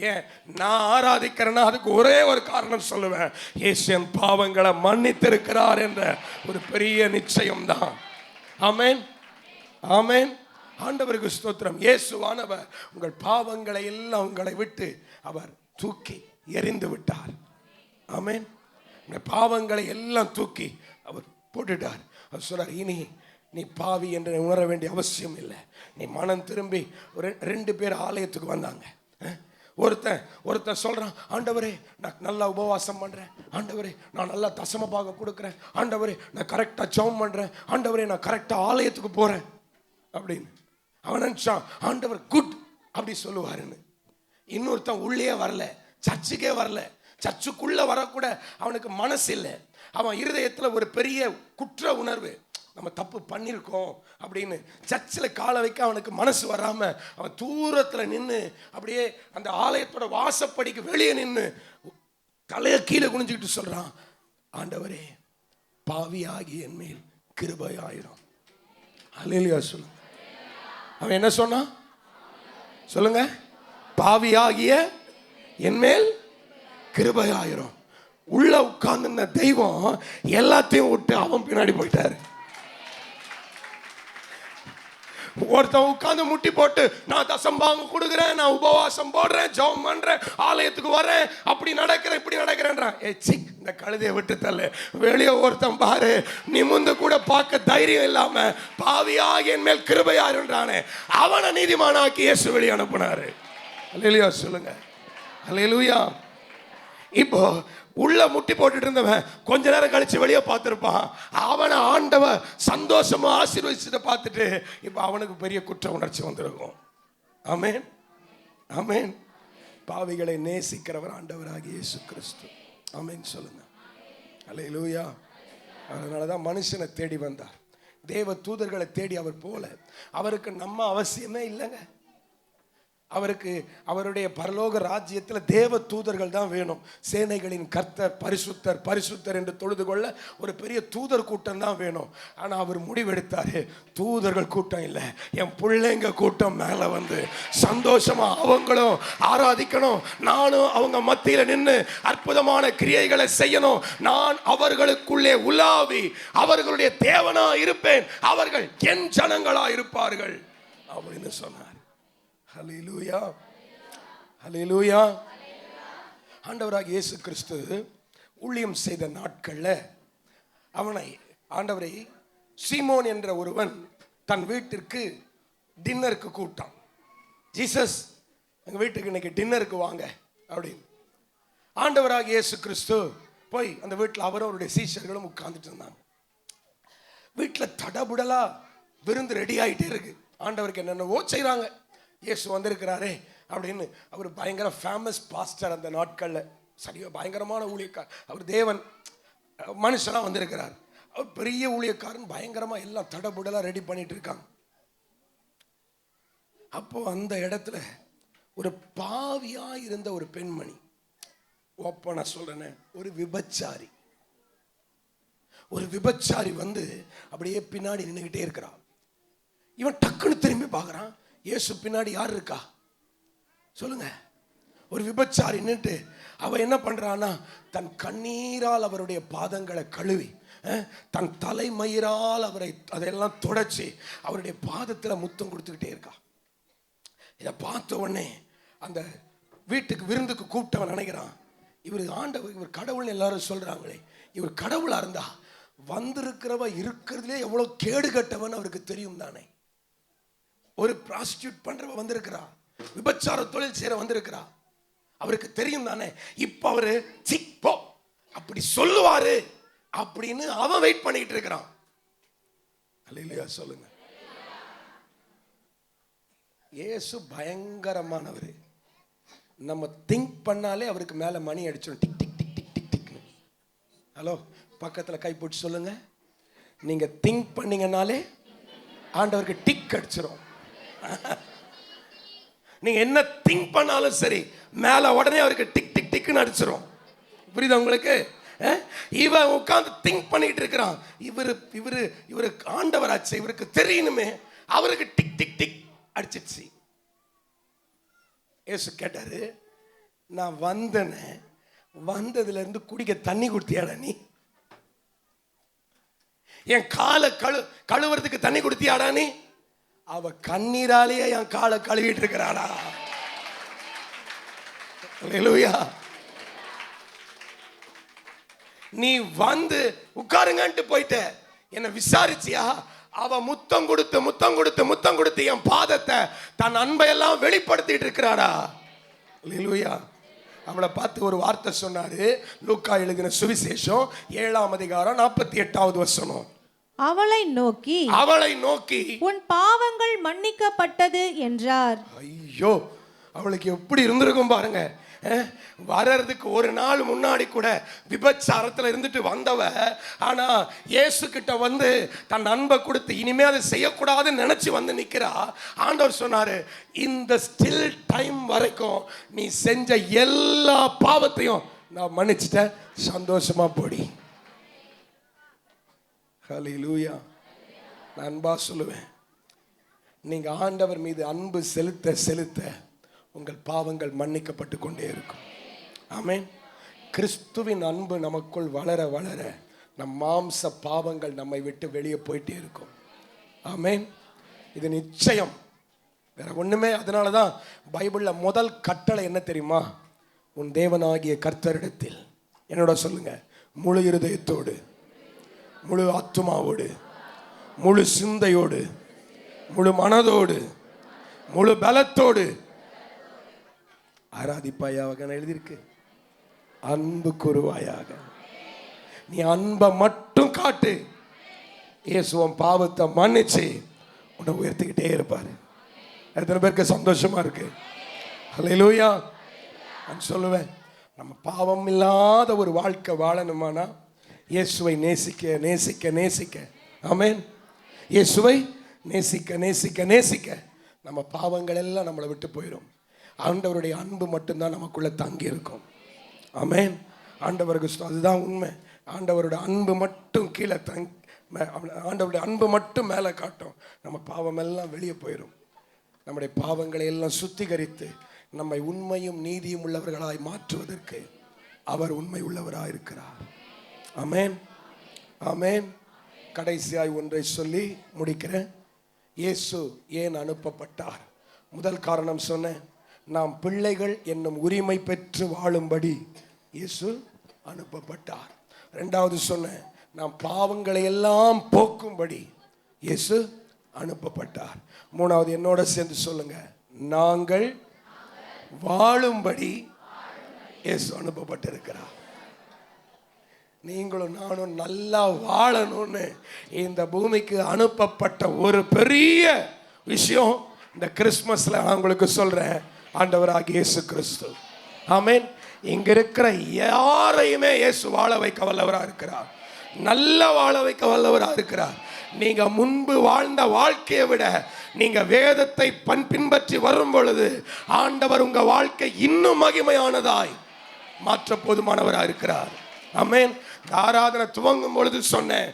ஏன் நான் ஆராதிக்கிறேன்னா அதுக்கு ஒரே ஒரு காரணம் சொல்லுவேன், இயேசு என் பாவங்களை மன்னித்திருக்கிறார் என்ற ஒரு பெரிய நிச்சயம் தான். ஆமென், ஆமென். ஆண்டவருக்கு ஸ்தோத்திரம். இயேசுவானவர் உங்கள் பாவங்களை எல்லாம் உங்களை விட்டு அவர் தூக்கி எறிந்து விட்டார். ஆமென். உங்கள் பாவங்களை எல்லாம் தூக்கி அவர் போட்டுட்டார். அவர் சொல்றார், இனி நீ பாவி என்று உணர வேண்டிய அவசியம் இல்லை. நீ மனம் திரும்பி. 2 பேர் ஆலயத்துக்கு வந்தாங்க. ஒருத்தன் சொல்றான், ஆண்டவரே நான் நல்லா உபவாசம் பண்றேன், ஆண்டவரே நான் நல்லா தசம பாகம் கொடுக்குறேன், ஆண்டவரே நான் கரெக்டா ஜெபம் பண்றேன், ஆண்டவரே நான் கரெக்டா ஆலயத்துக்கு போறேன் அப்படின்னு. அவன் நினைச்சான் ஆண்டவர் குட் அப்படி சொல்லுவாருன்னு. இன்னொருத்தன் உள்ளே வரல, சர்ச்சுக்கே வரல, சர்ச்சுக்குள்ள வரக்கூட அவனுக்கு மனசு இல்லை. அவன் இருதயத்தில் ஒரு பெரிய குற்ற உணர்வு, நம்ம தப்பு பண்ணியிருக்கோம் அப்படின்னு. சர்ச்சில் காலை வைக்க அவனுக்கு மனசு வராமல் அவன் தூரத்தில் நின்று அப்படியே அந்த ஆலயத்தோட வாசப்படிக்கு வெளியே நின்று தலையை கீழே குனிஞ்சுக்கிட்டு சொல்கிறான், ஆண்டவரே பாவியாகி என் மேல் கிருபையாயிரும். அல்லேலூயா சொல்லுங்க. அவன் என்ன சொன்னான் சொல்லுங்க? பாவியாகிய என் மேல் கிருபையாயிரும். உள்ள உட்கார்ந்து தெய்வம் எல்லாத்தையும் விட்டு அவன் பின்னாடி போயிட்டாரு. ஒருத்தன் உட்கார்ந்து முட்டி போட்டு நான் தசம்பாங்க கொடுக்குறேன், நான் உபவாசம் போடுறேன், ஜெபம் பண்றேன், ஆலயத்துக்கு வரேன், அப்படி நடக்கிறேன் இப்படி நடக்கிறேன்றான். இந்த கழுதையை விட்டு தள்ளு. வெளியே ஒருத்தன் பாரு, நிமிந்து கூட பார்க்க தைரியம் இல்லாம பாவியாக என் மேல் கிருபையாருன்றானே, அவனை நீதிமானாக்கி இயேசு வெளியே அனுப்புனாரு. அல்லேலூயா சொல்லுங்க. அல்லேலூயா. இப்போ உள்ள முட்டி போட்டுட்டு இருந்தவன் கொஞ்ச நேரம் கழிச்சு வெளியே பார்த்துருப்பான். அவனை ஆண்டவன் சந்தோஷமா ஆசீர்வதிச்சதை பார்த்துட்டு இப்போ அவனுக்கு பெரிய குற்ற உணர்ச்சி வந்திருக்கும். ஆமென், ஆமென். பாவிகளை நேசிக்கிறவர் ஆண்டவராகிய இயேசு கிறிஸ்து. ஆமென் சொல்லுங்க. அல்லேலூயா. அதனாலதான் மனுஷனை தேடி வந்தார். தேவ தூதர்களை தேடி அவர் போல. அவருக்கு நம்ம அவசியமே இல்லைங்க. அவருக்கு அவருடைய பரலோக ராஜ்யத்தில் தேவ தூதர்கள் தான் வேணும். சேனைகளின் கர்த்தர் பரிசுத்தர் பரிசுத்தர் என்று தொழுது கொள்ள ஒரு பெரிய தூதர் கூட்டம் தான் வேணும். ஆனால் அவர் முடிவெடுத்தாரு, தூதர்கள் கூட்டம் இல்லை, என் பிள்ளைங்க கூட்டம் மேலே வந்து சந்தோஷமா அவங்களும் ஆராதிக்கணும், நானும் அவங்க மத்தியில் நின்று அற்புதமான கிரியைகளை செய்யணும், நான் அவர்களுக்குள்ளே உலாவி அவர்களுடைய தேவனா இருப்பேன், அவர்கள் என் ஜனங்களா இருப்பார்கள் அப்படின்னு சொன்னார். ஹல்லேலூயா, ஹல்லேலூயா. ஆண்டவராகிய இயேசு கிறிஸ்து ஊழியம் செய்த நாட்கள்ல அவனை ஆண்டவரை சீமோன் என்ற ஒருவன் தன் வீட்டிற்கு டின்னருக்கு கூப்பிட்டான். ஜீசஸ் எங்க வீட்டுக்கு இன்னைக்கு டின்னருக்கு வாங்க அப்படின்னு. ஆண்டவராகிய இயேசு கிறிஸ்து போய் அந்த வீட்டில் அவரும் அவருடைய சீஷர்களும் உட்கார்ந்துட்டு இருந்தாங்க. வீட்டில் தடபுடலா விருந்து ரெடி ஆகிட்டே இருக்கு. ஆண்டவருக்கு என்னென்னவோ செய்கிறாங்க. இயேசு வந்திருக்கிறாரே அப்படின்னு. அவர் பயங்கர ஃபேமஸ் பாஸ்டர் அந்த நாட்களில், சரியா பயங்கரமான ஊழியக்கார். அவர் தேவன் மனுஷனாக வந்திருக்கிறார். அவர் பெரிய ஊழியக்காரன், பயங்கரமாக எல்லாம் தடபுடலாக ரெடி பண்ணிட்டு இருக்காங்க. அப்போ அந்த இடத்துல ஒரு பாவியா இருந்த ஒரு பெண்மணி, ஓப்பனா சொல்றேன், ஒரு விபச்சாரி வந்து அப்படியே பின்னாடி நின்றுகிட்டே இருக்கிறான். இவன் டக்குன்னு திரும்பி பார்க்கறான், இயேசு பின்னாடி யார் இருக்கா சொல்லுங்க? ஒரு விபச்சாரி நின்று அவ என்ன பண்றான்னா தன் கண்ணீரால் அவருடைய பாதங்களை கழுவி தன் தலைமயிரால் அவரை அதையெல்லாம் தொடச்சி அவருடைய பாதத்தில் முத்தம் கொடுத்துக்கிட்டே இருக்கா. இதை பார்த்த உடனே அந்த வீட்டுக்கு விருந்துக்கு கூப்பிட்டவன் நினைக்கிறான், இவர் ஆண்டவர், இவர் கடவுள்னு எல்லாரும் சொல்றாங்களே, இவர் கடவுளா இருந்தா வந்திருக்கிறவ இருக்கிறதுலே எவ்வளவு கேடு கட்டவன் அவருக்கு தெரியும் தானே. ஒரு ப்ராஸ்டியூட் பண்றவ வந்திருக்கிறா, விபச்சார தொழில் செய்யற வந்திருக்கிறா, அவருக்கு தெரியும் தானே. இப்ப அவரு சிப்போ அப்படி சொல்லுவாரு அப்படின்னு அவன் வெயிட் பண்ணிட்டு இருக்கிறான். அல்லேலூயா சொல்லுங்க. இயேசு பயங்கரமானவர். நம்ம திங்க் பண்ணாலே அவருக்கு மேல மணி அடிச்சிடும், tick tick tick tick tick tick. Hello, பக்கத்துல கை போட்டு சொல்லுங்க, நீங்க திங்க் பண்ணீங்கன்னாலே ஆண்டவருக்கு டிக் அடிச்சிடும். நீங்க என்ன திங்க் பண்ணாலும் சரி மேல உடனே அவருக்கு டிக் டிக் டிக்னு அடிச்சிடும். புரியுதா உங்களுக்கு? இவன் உட்கார்ந்து திங்க் பண்ணிட்டு இருக்கிறான், இவரு ஆண்டவராச்சு, இவருக்கு தெரியணுமே, அவருக்கு டிக் டிக் டிக் அடிச்சிடுச்சு. இயேசு கேட்டாரு, நான் வந்ததுல இருந்து குடிக்க தண்ணி கொடுத்தியாடா நீ? என் காலை கழுவுறதுக்கு தண்ணி கொடுத்தியாடா நீ? அவ கண்ணீராலேயே என் காலை கழுவிட்டு இருக்கிறாடா. அல்லேலூயா. நீ வந்து உட்காருங்கன்ட்டு போயிட்ட, என்ன விசாரிச்சியா? அவ முத்தம் கொடுத்து என் பாதத்தை, தன் அன்பையெல்லாம் வெளிப்படுத்திட்டு இருக்கிறாடா. அல்லேலூயா. அவளை பார்த்து ஒரு வார்த்தை சொன்னாரு. லூக்கா எழுதின சுவிசேஷம் 7ஆம் அதிகாரம் 48வது வசனம். அவளை நோக்கி உன் பாவங்கள் மன்னிக்கப்பட்டது என்றார். ஐயோ, அவளுக்கு எப்படி இருந்திருக்கும் பாருங்க. வர்றதுக்கு ஒரு நாள் முன்னாடி கூட விபச்சாரத்தில் இருந்துட்டு வந்தவ, ஆனா இயேசு கிட்ட வந்து தன் அன்பை கொடுத்து இனிமே அதை செய்யக்கூடாதுன்னு நினைச்சு வந்து நிக்கிறா. ஆண்டவர் சொன்னாரு, இந்த ஸ்டில் டைம் வரைக்கும் நீ செஞ்ச எல்லா பாவத்தையும் நான் மன்னிச்சிட்டேன், சந்தோஷமா போடி. ஹல்லேலூயா. நான் அன்பா சொல்லுவேன், நீங்க ஆண்டவர் மீது அன்பு செலுத்த உங்கள் பாவங்கள் மன்னிக்கப்பட்டு கொண்டே இருக்கும். ஆமென். கிறிஸ்துவின் அன்பு நமக்குள் வளர வளர நம் மாம்ச பாவங்கள் நம்மை விட்டு வெளியே போயிட்டே இருக்கும். ஆமென். இது நிச்சயம், வேற ஒண்ணுமே. அதனால தான் பைபிள்ல முதல் கட்டளை என்ன தெரியுமா? உன் தேவனாகிய கர்த்தரிடத்தில், என்னோட சொல்லுங்க, முழு இருதயத்தோடு, முழு ஆத்துமாவோடு, முழு சிந்தையோடு, முழு மனதோடு, முழு பலத்தோடு ஆராதிப்பாயாக எழுதியிருக்கு. அன்பு கூறுவாயாக. நீ அன்பை மட்டும் காட்டு, இயேசுவன் பாவத்தை மன்னிச்சு உன்னை உயர்த்திக்கிட்டே இருப்பாரு. எத்தனை பேருக்கு சந்தோஷமா இருக்கு? அல்லேலூயா. நான் சொல்லுவேன், நம்ம பாவம் இல்லாத ஒரு வாழ்க்கை வாழணுமானா இயேசுவை நேசிக்க நேசிக்க நேசிக்க, ஆமென், இயேசுவை நேசிக்க நேசிக்க நேசிக்க நம்ம பாவங்கள் எல்லாம் நம்மளை விட்டு போயிடும். ஆண்டவருடைய அன்பு மட்டும்தான் நமக்குள்ள தங்கி இருக்கும். ஆமென். ஆண்டவருக்கு அதுதான் உண்மை. ஆண்டவருடைய அன்பு மட்டும் கீழே ஆண்டவருடைய அன்பு மட்டும் மேலே காட்டும். நம்ம பாவம் எல்லாம் வெளியே போயிடும். நம்முடைய பாவங்களை எல்லாம் சுத்திகரித்து நம்மை உண்மையும் நீதியும் உள்ளவர்களாய் மாற்றுவதற்கு அவர் உண்மை உள்ளவராய் இருக்கிறார். ஆமென், ஆமென். கடைசியாய் ஒன்றை சொல்லி முடிக்கிறேன். இயேசு ஏன் அனுப்பப்பட்டார்? முதல் காரணம் சொன்னேன், நாம் பிள்ளைகள் என்னும் உரிமை பெற்று வாழும்படி இயேசு அனுப்பப்பட்டார். இரண்டாவது சொன்னேன், நாம் பாவங்களை எல்லாம் போக்கும்படி இயேசு அனுப்பப்பட்டார். மூணாவது என்னோட சேர்ந்து சொல்லுங்க, நாங்கள் வாழும்படி இயேசு அனுப்பப்பட்டிருக்கிறார். நீங்களும் நானும் நல்லா வாழணும்னு இந்த பூமிக்கு அனுப்பப்பட்ட ஒரு பெரிய விஷயம் இந்த கிறிஸ்மஸ்ல நான் உங்களுக்கு சொல்றேன், ஆண்டவராகிய இயேசு கிறிஸ்து. ஆமென். இங்க இருக்கிற யாரையுமே இயேசு வாழ வைக்க வல்லவரா இருக்கிறார், நல்ல வாழ வைக்க வல்லவரா இருக்கிறார். நீங்க முன்பு வாழ்ந்த வாழ்க்கையை விட நீங்க வேதத்தை பின்பற்றி வரும் பொழுது ஆண்டவர் உங்க வாழ்க்கை இன்னும் மகிமையானதாய் மாற்ற போதுமானவரா இருக்கிறார். ஆமென். ஆராதனை துவங்கும் பொழுது சொன்னேன்,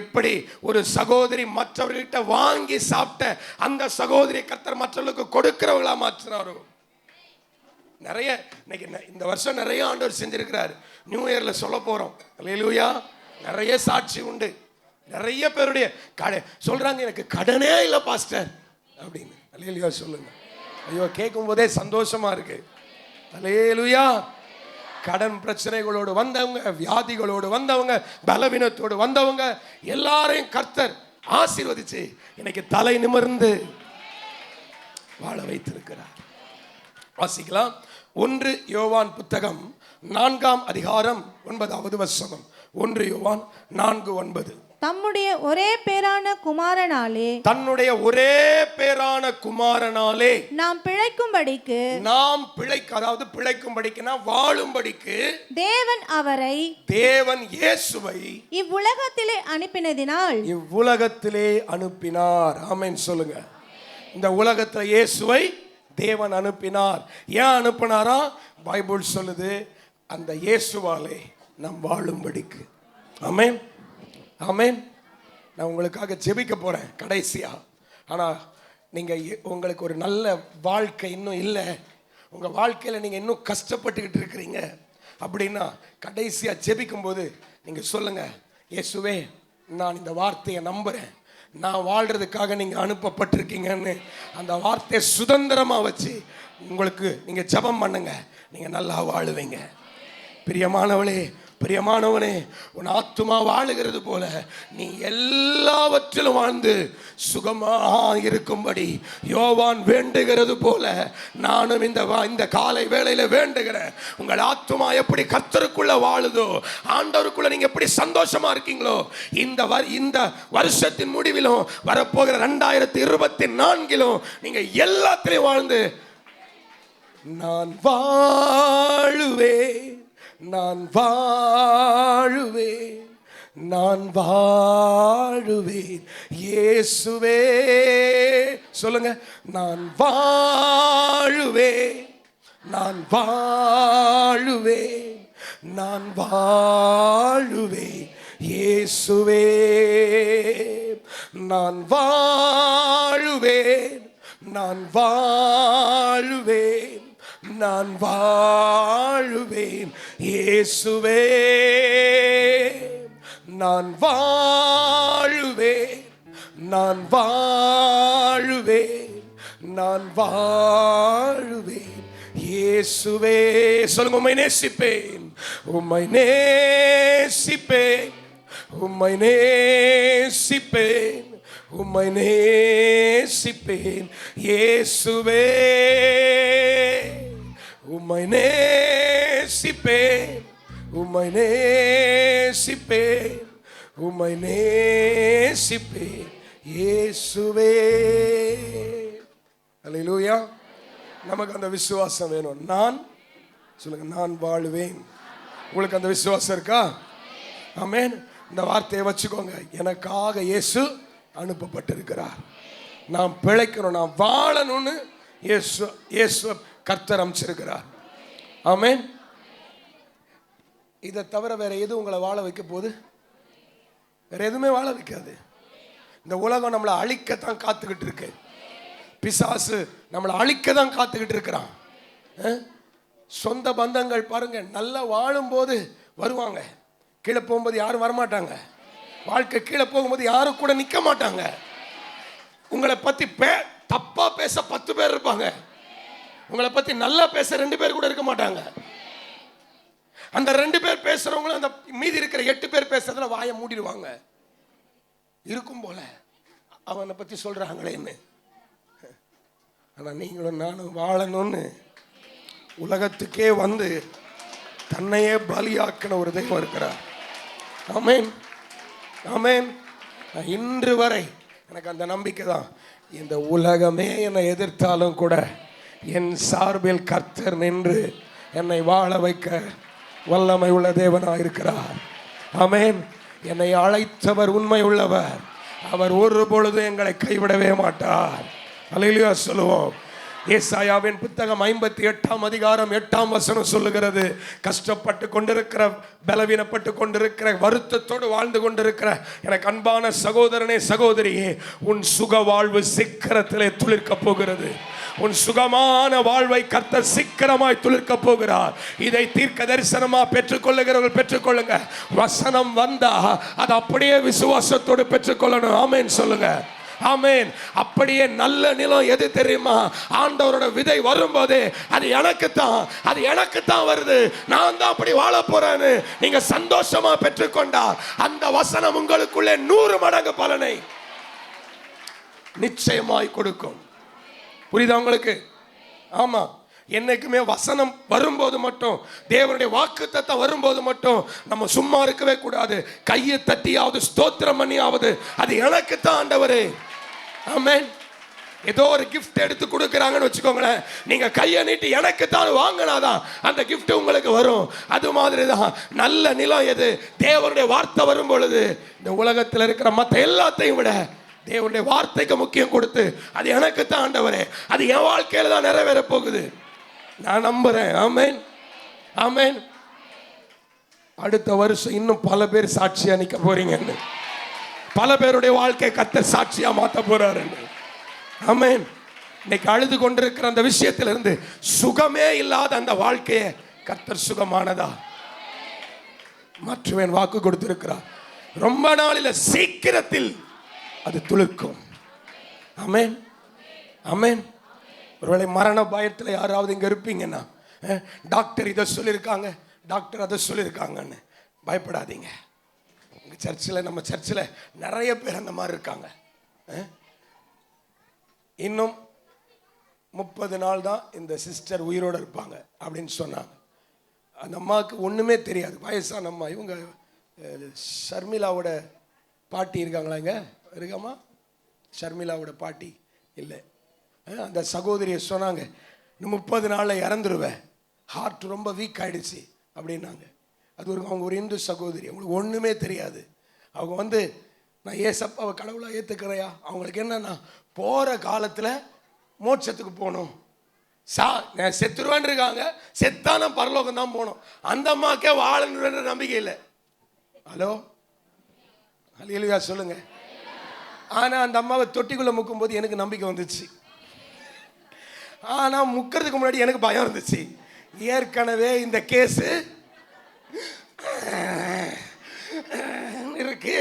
எப்படி ஒரு சகோதரி மற்றவர்கிட்ட வாங்கி சாப்பிட்ட அந்த சகோதரி கர்த்தர் மற்றவர்களுக்கு கொடுக்கிறவங்களா மாற்றினாரோ. நிறைய இன்னைக்கு இந்த வருஷம் நிறைய ஆண்டவர் செஞ்சிருக்கிறார். நியூ இயர்ல சொல்ல போறோம். அல்லேலூயா. நிறைய சாட்சி உண்டு. நிறைய பேருடைய சொல்றாங்க, எனக்கு கடனே இல்லை பாஸ்டர் அப்படின்னு. அல்லேலூயா சொல்லுங்க. ஐயோ, கேட்கும் போதே சந்தோஷமா இருக்கு. அல்லேலூயா. கடன் பிரச்சனைகளோடு வந்தவங்க, வியாதிகளோடு வந்தவங்க, பலவீனத்தோடு வந்தவங்க எல்லாரையும் கர்த்தர் ஆசீர்வதிச்சு இன்னைக்கு தலை நிமிர்ந்து வாழ வைத்திருக்கிறார். வாசிக்கலாம். 1 யோவான் புத்தகம் 4ஆம் அதிகாரம் 9வது வசனம். 1 யோவான் 4:9. தம்முடைய ஒரே பேரான குமாரனாலே நாம் பிழைக்கும்படிக்கு அதாவது பிழைக்கும்படிக்குனா வாழும்படிக்கு தேவன் இயேசுவை இவ்வுலகத்திலே அனுப்பினார். ஆமென் சொல்லுங்க. இந்த உலகத்துல இயேசுவை தேவன் அனுப்பினார். ஏன் அனுப்பினாரா? பைபிள் சொல்லுது, அந்த இயேசுவாலே நாம் வாழும்படிக்கு. ஆமென், ஆமென். நான் உங்களுக்காக ஜெபிக்க போறேன் கடைசியா. ஆனா நீங்க உங்களுக்கு ஒரு நல்ல வாழ்க்கை இன்னும் இல்லை, உங்க வாழ்க்கையில நீங்க இன்னும் கஷ்டப்பட்டுக்கிட்டு இருக்கிறீங்க அப்படின்னா கடைசியா ஜெபிக்கும் போது நீங்க சொல்லுங்க, இயேசுவே நான் இந்த வார்த்தையை நம்புறேன், நான் வாழ்றதுக்காக நீங்க அனுப்பப்பட்டிருக்கீங்கன்னு அந்த வார்த்தையை சுதந்திரமா வச்சு உங்களுக்கு நீங்க ஜெபம் பண்ணுங்க. நீங்க நல்லா வாழுவீங்க. பிரியமானவளே, பிரியமானவனே, உன் ஆத்துமா வாழுகிறது போல நீ எல்லாவற்றிலும் வாழ்ந்து சுகமா இருக்கும்படி யோவான் வேண்டுகிறது போல நானும் இந்த காலை வேளையில வேண்டுகிறேன். உங்கள் ஆத்துமா எப்படி கர்த்தருக்குள்ள வாழுதோ, ஆண்டவருக்குள்ள நீங்க எப்படி சந்தோஷமா இருக்கீங்களோ, இந்த வருஷத்தின் முடிவிலும் வரப்போகிற 2024 நீங்க எல்லாத்திலையும் வாழ்ந்து நான் வாழுவேன், நான் வாழுவேன், நான் வாழுவேன் இயேசுவே. சொல்லுங்க, நான் வாழுவேன், நான் வாழுவேன், நான் வாழுவேன் இயேசுவே. நான் வாழுவேன், நான் வாழுவேன், நான் வாழுவேன் இயேசுவே. நான் வாழுவேன், நான் வாழுவேன், நான் வாழுவேன் இயேசுவே. சொல்லுங்க, உம்மை நேசிப்பேன், உம்மை நேசிப்பேன், உம்மை நேசிப்பேன், உம்மை நேசிப்பேன் இயேசுவே. உம்மை நேசிப்பேன், உம்மை நேசிப்பேன், உம்மை நேசிப்பேன் இயேசுவே. அல்லேலூயா. நமக்கு அந்த விசுவாசம் வேணும். நான் சொல்லுங்க, நான் வாழுவேன். உங்களுக்கு அந்த விசுவாசம் இருக்கா? ஆமென். இந்த வார்த்தையை வச்சுக்கோங்க. எனக்காக இயேசு அனுப்பப்பட்டிருக்கிறார். நான் பிழைக்கணும், நான் வாழணும்னு இயேசு கர்த்தர் அமைச்சிருக்கிறார். ஆமென். இதை தவிர வேற எது உங்களை வாழ வைக்க போகுது? வேற எதுவுமே வாழ வைக்காது. இந்த உலகம் நம்மளை அழிக்கத்தான் காத்துக்கிட்டு இருக்கு. பிசாசு நம்மளை அழிக்க தான் காத்துக்கிட்டு இருக்கிறான். சொந்த பந்தங்கள் பாருங்க, நல்லா வாழும் போது வருவாங்க, கீழே போகும்போது யாரும் வரமாட்டாங்க. வாழ்க்கை கீழே போகும்போது யாரும் கூட நிற்க மாட்டாங்க. உங்களை பத்தி தப்பா பேச 10 பேர் இருப்பாங்க, உங்களை பத்தி நல்லா பேச 2 பேர் கூட இருக்க மாட்டாங்க. அந்த 2 பேர் பேசுறவங்களும் அந்த மீதி இருக்கிற 8 பேர் பேசுறதுல வாயை மூடிடுவாங்க. இருக்கும் போல அவனை பத்தி சொல்றாங்களேன்னு. ஆனா நீங்களும் நானும் வாழணும்னு உலகத்துக்கே வந்து தன்னையே பலியாக்கின ஒரு தெய்வம் இருக்கிறார். ஆமென், ஆமென். இன்று வரை எனக்கு அந்த நம்பிக்கை தான். இந்த உலகமே என்னை எதிர்த்தாலும் கூட என் சார்பில் கர்த்தர் நின்று என்னை வாழ வைக்க வல்லமை உள்ள தேவனாக இருக்கிறார். ஆமென். என்னை அழைத்தவர் உண்மை உள்ளவர், அவர் ஒரு பொழுது எங்களை கைவிடவே மாட்டார். அல்லேலூயா சொல்லுவோம். ஏசாயாவின் புத்தகம் 58 அதிகாரம் 8 சொல்லுகிறது, கஷ்டப்பட்டு கொண்டிருக்கிற, பலவீனப்பட்டு கொண்டிருக்கிற, வருத்தத்தோடு வாழ்ந்து கொண்டிருக்கிற எனக்கு அன்பான சகோதரனே சகோதரியே, உன் சுக வாழ்வு சீக்கிரத்திலே துளிர்க்க போகிறது. உன் சுகமான வாழ்வை கர்த்தர் சீக்கிரமாய் துளிர்க்க போகிறார். இதை தீர்க்க தரிசனமா பெற்றுக்கொள்ளுகிறவர்கள் பெற்றுக்கொள்ளுங்க. வசனம் வந்தா அது அப்படியே விசுவாசத்தோடு பெற்றுக்கொள்ளணும். ஆமென் சொல்லுங்க. ஆமென். அப்படியே நல்ல நிலம் எது தெரியுமா? ஆண்டவரோட விதை வரும்போது அது எனக்கு தான் வருது, நான் தான் அப்படி வாழ போறேன்னு நீங்க சந்தோஷமா பெற்றுக்கொண்டார் அந்த வசனம் உங்களுக்குள்ளே 100 மடங்கு பலனை நிச்சயமாய் கொடுக்கும். புரியுதா உங்களுக்கு? ஆமா. என்னைக்குமே வசனம் வரும்போது மட்டும், தேவனுடைய வாக்குத்தத்தம் வரும்போது மட்டும் நம்ம சும்மா இருக்கவே கூடாது. கையை தட்டியாவது ஸ்தோத்திரம் பண்ணியாவது அது எனக்கு தான் ஆண்டவரே. ஆமென். ஏதோ ஒரு கிஃப்ட் எடுத்து கொடுக்குறாங்கன்னு வச்சுக்கோங்களேன், நீங்க கையை நீட்டி எனக்கு தான் வாங்கினாதான் அந்த கிஃப்ட் உங்களுக்கு வரும். அது மாதிரி தான் நல்ல நிலம் எது? தேவனுடைய வார்த்தை வரும் பொழுது இந்த உலகத்தில் இருக்கிற மற்ற எல்லாத்தையும் விட தேவனுடைய வார்த்தைக்கு முக்கியம் கொடுத்து அது எனக்கு தான் ஆண்டவரே, அது என் வாழ்க்கையில தான் நிறைவேற போகுது, நான் நம்புறேன். ஆமென். ஆமென். அடுத்த வருஷம் இன்னும் பல பேர் சாட்சியா நிக்க போறீங்கன்னு, பல பேருடைய வாழ்க்கை கர்த்தர் சாட்சியா மாத்த போறாரு. ஆமென். இன்னைக்கு அழுது கொண்டிருக்கிற அந்த விஷயத்திலிருந்து, சுகமே இல்லாத அந்த வாழ்க்கையை கர்த்தர் சுகமானதா மாற்றுவேன் வாக்கு கொடுத்திருக்கிறார். ரொம்ப நாளில் சீக்கிரத்தில் அது துளிர்க்கும். ஆமென். ஆமென். ஒருவேளை மரண பயத்தில் யாராவது இங்க இருப்பீங்கன்னா, டாக்டர் இதை சொல்லியிருக்காங்க, டாக்டர் அதை சொல்லியிருக்காங்கன்னு பயப்படாதீங்க. சர்ச்சில், நம்ம சர்ச்சில் நிறைய பேர் அந்த மாதிரி இருக்காங்க. இன்னும் 30 நாள் தான் இந்த சிஸ்டர் உயிரோடு இருப்பாங்க அப்படின்னு சொன்னாங்க. அந்த அம்மாவுக்கு ஒன்றுமே தெரியாது, வயசான அம்மா. இவங்க ஷர்மிளாவோட பாட்டி இருக்காங்களா? இங்கே இருக்காமா? ஷர்மிளாவோட பாட்டி இல்லை. அந்த சகோதரியை சொன்னாங்க, இன்னும் 30 நாளில் இறந்துருவேன், ஹார்ட் ரொம்ப வீக் ஆகிடுச்சு அப்படின்னாங்க. அது அவங்க ஒரு இந்து சகோதரி, அவங்களுக்கு ஒன்றுமே தெரியாது. அவங்க நான் ஏசப்பாவை கடவுளாக ஏற்றுக்கிறையா, அவங்களுக்கு என்னன்னா போகிற காலத்தில் மோட்சத்துக்கு போகணும், நான் செத்துருவேன் இருக்காங்க, செத்தான பரலோகம் தான் போகணும். அந்த அம்மாக்கே வாழணுன்ற நம்பிக்கை இல்லை. ஹலோ, ஹல்லேலூயா சொல்லுங்க. ஆனால் அந்த அம்மாவை தொட்டிக்குள்ளே முக்கும்போது எனக்கு நம்பிக்கை வந்துச்சு. ஆனால் முக்கிறதுக்கு முன்னாடி எனக்கு பயம் இருந்துச்சு. ஏற்கனவே இந்த கேஸு இருக்கு,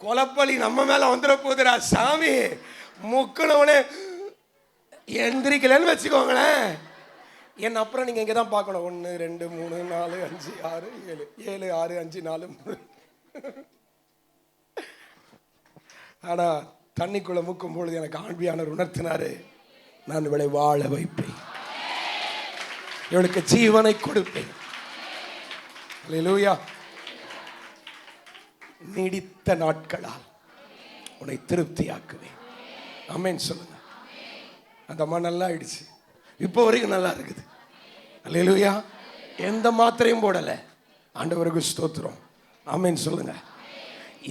கொலப்பலி நம்ம மேலே வந்துட போகுதுடா சாமி. முக்கினவனே எந்திரிக்கலன்னு வச்சுக்கோங்களேன், என்ன அப்புறம் நீங்கள் இங்கே தான் பார்க்கணும். 1 2 3 4 5 6 7 7 6 5 4 3. ஆனால் தண்ணிக்குள்ளே முக்கும் பொழுது எனக்கு ஆண்பியானவர் உணர்த்தினாரு, நான் இவளை வாழ வைப்பேன், இவளுக்கு ஜீவனை கொடுப்பேன். அல்லேலூயா. நீடித்த நாட்களால் உன்னை திருப்தியாக்குவேன். ஆமென் சொல்லுங்க. அந்த அம்மா நல்லா ஆயிடுச்சு, இப்போ வரைக்கும் நல்லா இருக்குது. அல்லேலூயா. எந்த மாத்திரையும் போடலை. ஆண்டவருக்கு ஸ்தோத்திரம். ஆமென் சொல்லுங்க.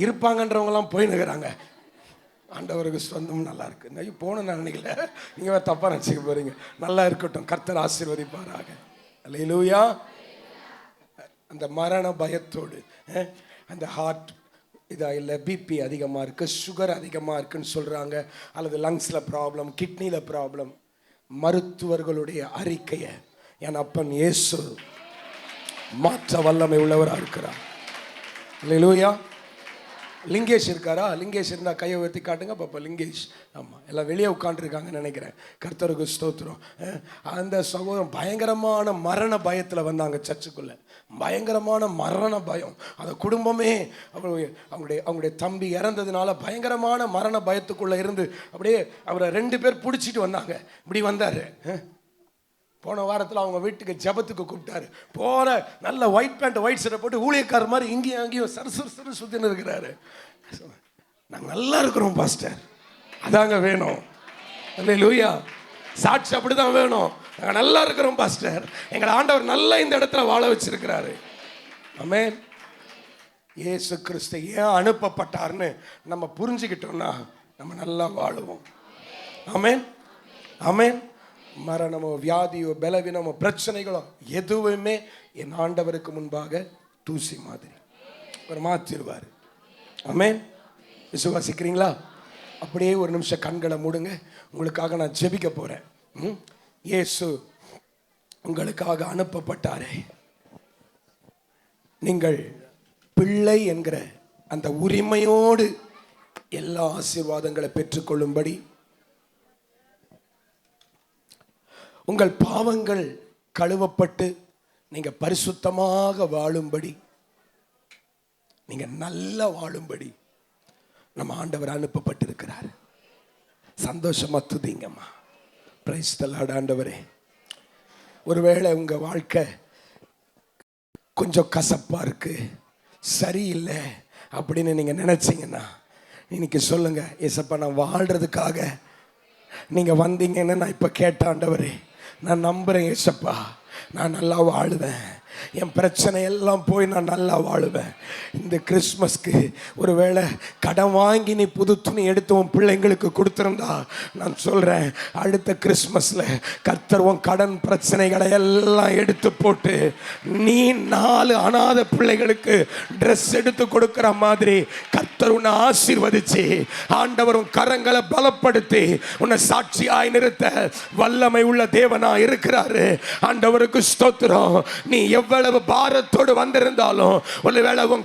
இருப்பாங்கன்றவங்களாம் போய் நிற்கிறாங்க. ஆண்டவருக்கு சொந்தம் நல்லா இருக்கு. நான் போகணும்னு நினைக்கல, நீங்கள் தப்பாக நினச்சிக்க போறீங்க. நல்லா இருக்கட்டும், கர்த்தர் ஆசீர்வதிப்பாராக. அல்லேலூயா. அந்த மரண பயத்தோடு, அந்த ஹார்ட் இதாக இல்லை, பிபி அதிகமாக இருக்குது, சுகர் அதிகமாக இருக்குன்னு சொல்கிறாங்க, அல்லது லங்ஸில் ப்ராப்ளம், கிட்னியில் ப்ராப்ளம், மருத்துவர்களுடைய அறிக்கையை என் அப்பன் இயேசு மாற்ற வல்லமை உள்ளவராக இருக்கிறார். அல்லேலூயா. லிங்கேஷ் இருக்காரா? லிங்கேஷ் இருந்தால் கையை உயர்த்தி காட்டுங்க பாப்பா. லிங்கேஷ், ஆமாம், எல்லாம் வெளியே உட்காந்துருக்காங்கன்னு நினைக்கிறேன். கர்த்தருக்கு ஸ்தோத்திரம். அந்த சகோதரன் பயங்கரமான மரண பயத்தில் வந்தாங்க சர்ச்சுக்குள்ளே. பயங்கரமான மரண பயம். அந்த குடும்பமே அவங்களுடைய தம்பி இறந்ததுனால பயங்கரமான மரண பயத்துக்குள்ளே இருந்து அப்படியே அவரை 2 பேர் பிடிச்சிட்டு வந்தாங்க. இப்படி வந்தார். போன வாரத்தில் அவங்க வீட்டுக்கு ஜபத்துக்கு கூப்பிட்டாரு. போன நல்ல ஒயிட் பேண்ட் ஒயிட் ஷர்ட்டை போட்டு ஊழியக்காரர் மாதிரி இங்கேயும் அங்கேயும் சரசு சுத்தின்னு இருக்கிறாரு. நாங்கள் நல்லா இருக்கிறோம் பாஸ்டர், அதாங்க வேணும். அல்லேலூயா. சாட்சி அப்படிதான் வேணும். நாங்கள் நல்லா இருக்கிறோம் பாஸ்டர், எங்களை ஆண்டவர் நல்லா இந்த இடத்துல வாழ வச்சிருக்கிறாரு. ஆமென். இயேசு கிறிஸ்து ஏன் அனுப்பப்பட்டார்னு நம்ம புரிஞ்சுக்கிட்டோம்னா நம்ம நல்லா வாழுவோம். ஆமென். ஆமென். மரணமோ வியாதியோ பலவீனமோ பிரச்சனைகளோ எதுவுமே என் ஆண்டவருக்கு முன்பாக தூசி மாதிரி அவர் மாற்றிடுவார். ஆமென். விசுவாசிக்கிறீங்களா? அப்படியே ஒரு நிமிஷம் கண்களை மூடுங்க. உங்களுக்காக நான் ஜெபிக்க போறேன். இயேசு உங்களுக்காக அனுப்பப்பட்டாரே, நீங்கள் பிள்ளை என்கிற அந்த உரிமையோடு எல்லா ஆசீர்வாதங்களை பெற்றுக்கொள்ளும்படி, உங்கள் பாவங்கள் கழுவப்பட்டு நீங்க பரிசுத்தமாக வாழும்படி, நீங்க நல்லா வாழும்படி நம்ம ஆண்டவர் அனுப்பப்பட்டிருக்கிறார். சந்தோஷமா துதிங்கம்மா. Praise the Lord. ஆண்டவரே, ஒருவேளை உங்க வாழ்க்கை கொஞ்சம் கசப்பா இருக்கு, சரியில்லை அப்படின்னு நீங்க நினைச்சீங்கன்னா இன்னைக்கு சொல்லுங்க, ஏசப்பா நான் வாழ்றதுக்காக நீங்க வந்தீங்கன்னு நான் இப்ப கேட்ட ஆண்டவரே, நான் நம்புறேன் ஏசப்பா, நான் நல்லா வாழுவேன், என் பிரச்சனை எல்லாம் போய் நான் நல்லா வாழுவேன். இந்த கிறிஸ்மஸ்க்கு ஒருவேளை கடன் வாங்கி நீ புது துணி எடுத்து உன் பிள்ளைங்களுக்கு கொடுத்துருந்தா, நான் சொல்றேன் அடுத்த கிறிஸ்மஸ்ல கர்த்தர் உன் கடன் பிரச்சனைகளை எல்லாம் எடுத்து போட்டு நீ 4 அனாதை பிள்ளைகளுக்கு ட்ரெஸ் எடுத்து கொடுக்கிற மாதிரி கர்த்தர் உன்னை ஆசீர்வதிச்சு, ஆண்டவர் உன் கரங்களை பலப்படுத்தி உன்னை சாட்சியாய் நிறுத்த வல்லமை உள்ள தேவனா இருக்கிறாரு. ஆண்டவருக்கு ஸ்தோத்திரம். நீ எவ்வளவு பாரத்தோடு வந்திருந்தாலும், ஒருவேளை உன்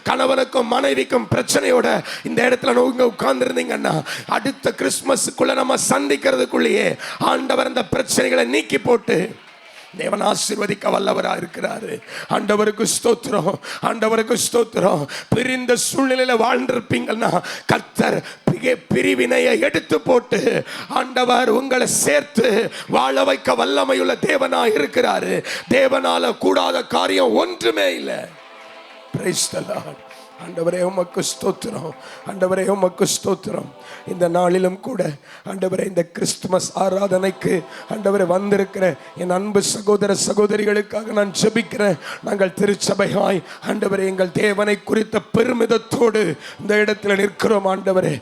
கணவனுக்கும் மனைவிக்கும் பிரச்சனையோட இந்த இடத்துல நீங்க உட்கார்ந்து இருந்தீங்கன்னா, அடுத்த கிறிஸ்துமஸுக்குள்ள நம்ம சந்திக்கிறதுக்குள்ளேயே ஆண்டவர் அந்த பிரச்சனைகளை நீக்கி போட்டு தேவன் ஆசீர்வதிக்க வல்லவராக இருக்கிறாரு. ஆண்டவருக்கு ஸ்தோத்திரம், ஆண்டவருக்கு ஸ்தோத்திரம். பிரிந்த சூழ்நிலையில வாழ்ந்திருப்பீங்கன்னா கர்த்தர் பிரிவினையை எடுத்து போட்டு ஆண்டவர் உங்களை சேர்த்து வாழ வைக்க வல்லமையுள்ள தேவனாக இருக்கிறாரு. தேவனால கூடாத காரியம் ஒன்றுமே இல்லை. Praise the Lord. ஆண்டவரே உமக்கு ஸ்தோத்திரம், ஆண்டவரே உமக்கு ஸ்தோத்திரம். இந்த நாளிலும் கூட ஆண்டவரே இந்த கிறிஸ்துமஸ் ஆராதனைக்கு ஆண்டவரே வந்திருக்கிற என் அன்பு சகோதர சகோதரிகளுக்காக நான் ஜெபிக்கிறேன். நாங்கள் திருச்சபையாய் ஆண்டவரே எங்கள் தேவனை குறித்த பெருமிதத்தோடு இந்த இடத்துல நிற்கிறோம். ஆண்டவரே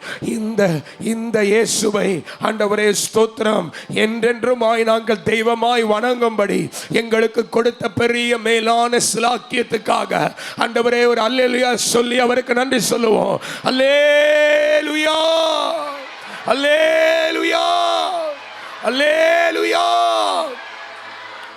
இந்த இயேசுவை ஆண்டவரே ஸ்தோத்திரம் என்றென்றுமாய் நாங்கள் தெய்வமாய் வணங்கும்படி எங்களுக்கு கொடுத்த பெரிய மேலான சிலாக்கியத்துக்காக ஆண்டவரே ஒரு அல்லேலூயா சொல்லி அவருக்கு நன்றி சொல்லுவோம். அல்லேலூயா, அல்லேலூயா, அல்லேலூயா.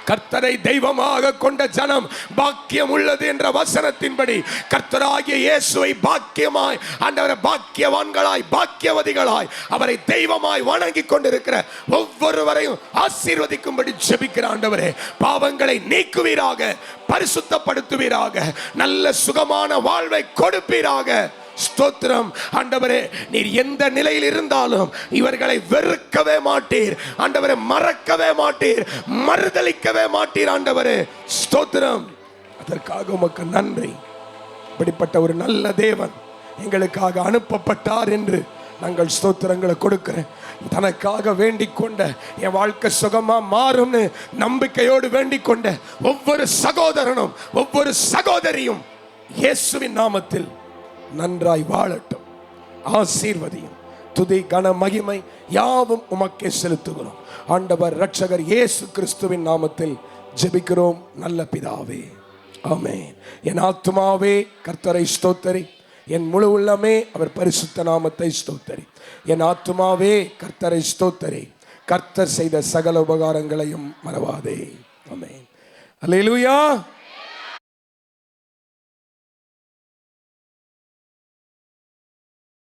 கர்த்தரை தெய்வமாக கொண்ட ஜனம் பாக்கியம் உள்ளது என்ற வசனத்தின்படி கர்த்தராகிய இயேசுவை பாக்கியமாய் ஆண்டவரை பாக்கியவான்களாய் பாக்கியவதிகளாய் அவரை தெய்வமாய் வணங்கி கொண்டிருக்கிற ஒவ்வொருவரையும் ஆசீர்வதிக்கும்படி ஜெபிக்கிற ஆண்டவரே, பாவங்களை நீக்குவீராக, பரிசுத்தப்படுத்துவீராக, நல்ல சுகமான வாழ்வை கொடுப்பீராக. ஸ்தோத்திரம். ஆண்டவரே, நீர் எந்த நிலையில் இருந்தாலும் இவர்களை வெறுக்கவே மாட்டீர் ஆண்டவரே, மறக்கவே மாட்டீர், மறுதலிக்கவே மாட்டீர் ஆண்டவரே. ஸ்தோத்திரம். அதற்காக உமக்கு நன்றி. இப்படிப்பட்ட ஒரு நல்ல தேவன் எங்களுக்காக அனுப்பப்பட்டார் என்று நாங்கள் ஸ்தோத்திரங்களை கொடுக்கிறேன். தனக்காக வேண்டிக் கொண்ட என் வாழ்க்கை சுகமா மாறும்னு நம்பிக்கையோடு வேண்டிக் கொண்ட ஒவ்வொரு சகோதரனும் ஒவ்வொரு சகோதரியும் இயேசுவின் நாமத்தில் நன்றாய் வாழட்டும். ஆசீர்வதியும். துதி கன மகிமை யாவும் உமக்கே செலுத்துகிறோம். ஆண்டவர் இரட்சகர் இயேசு கிறிஸ்துவின் நாமத்தில் ஜெபிக்கிறோம் நல்ல பிதாவே, ஆமென். என் ஆத்துமாவே கர்த்தரை ஸ்தோத்தரி, என் முழு உள்ளமே அவர் பரிசுத்த நாமத்தை ஸ்தோத்தரி. என் ஆத்துமாவே கர்த்தரை ஸ்தோத்தரி, கர்த்தர் செய்த சகல உபகாரங்களையும் மறவாதே. ஆமென். அல்லேலூயா.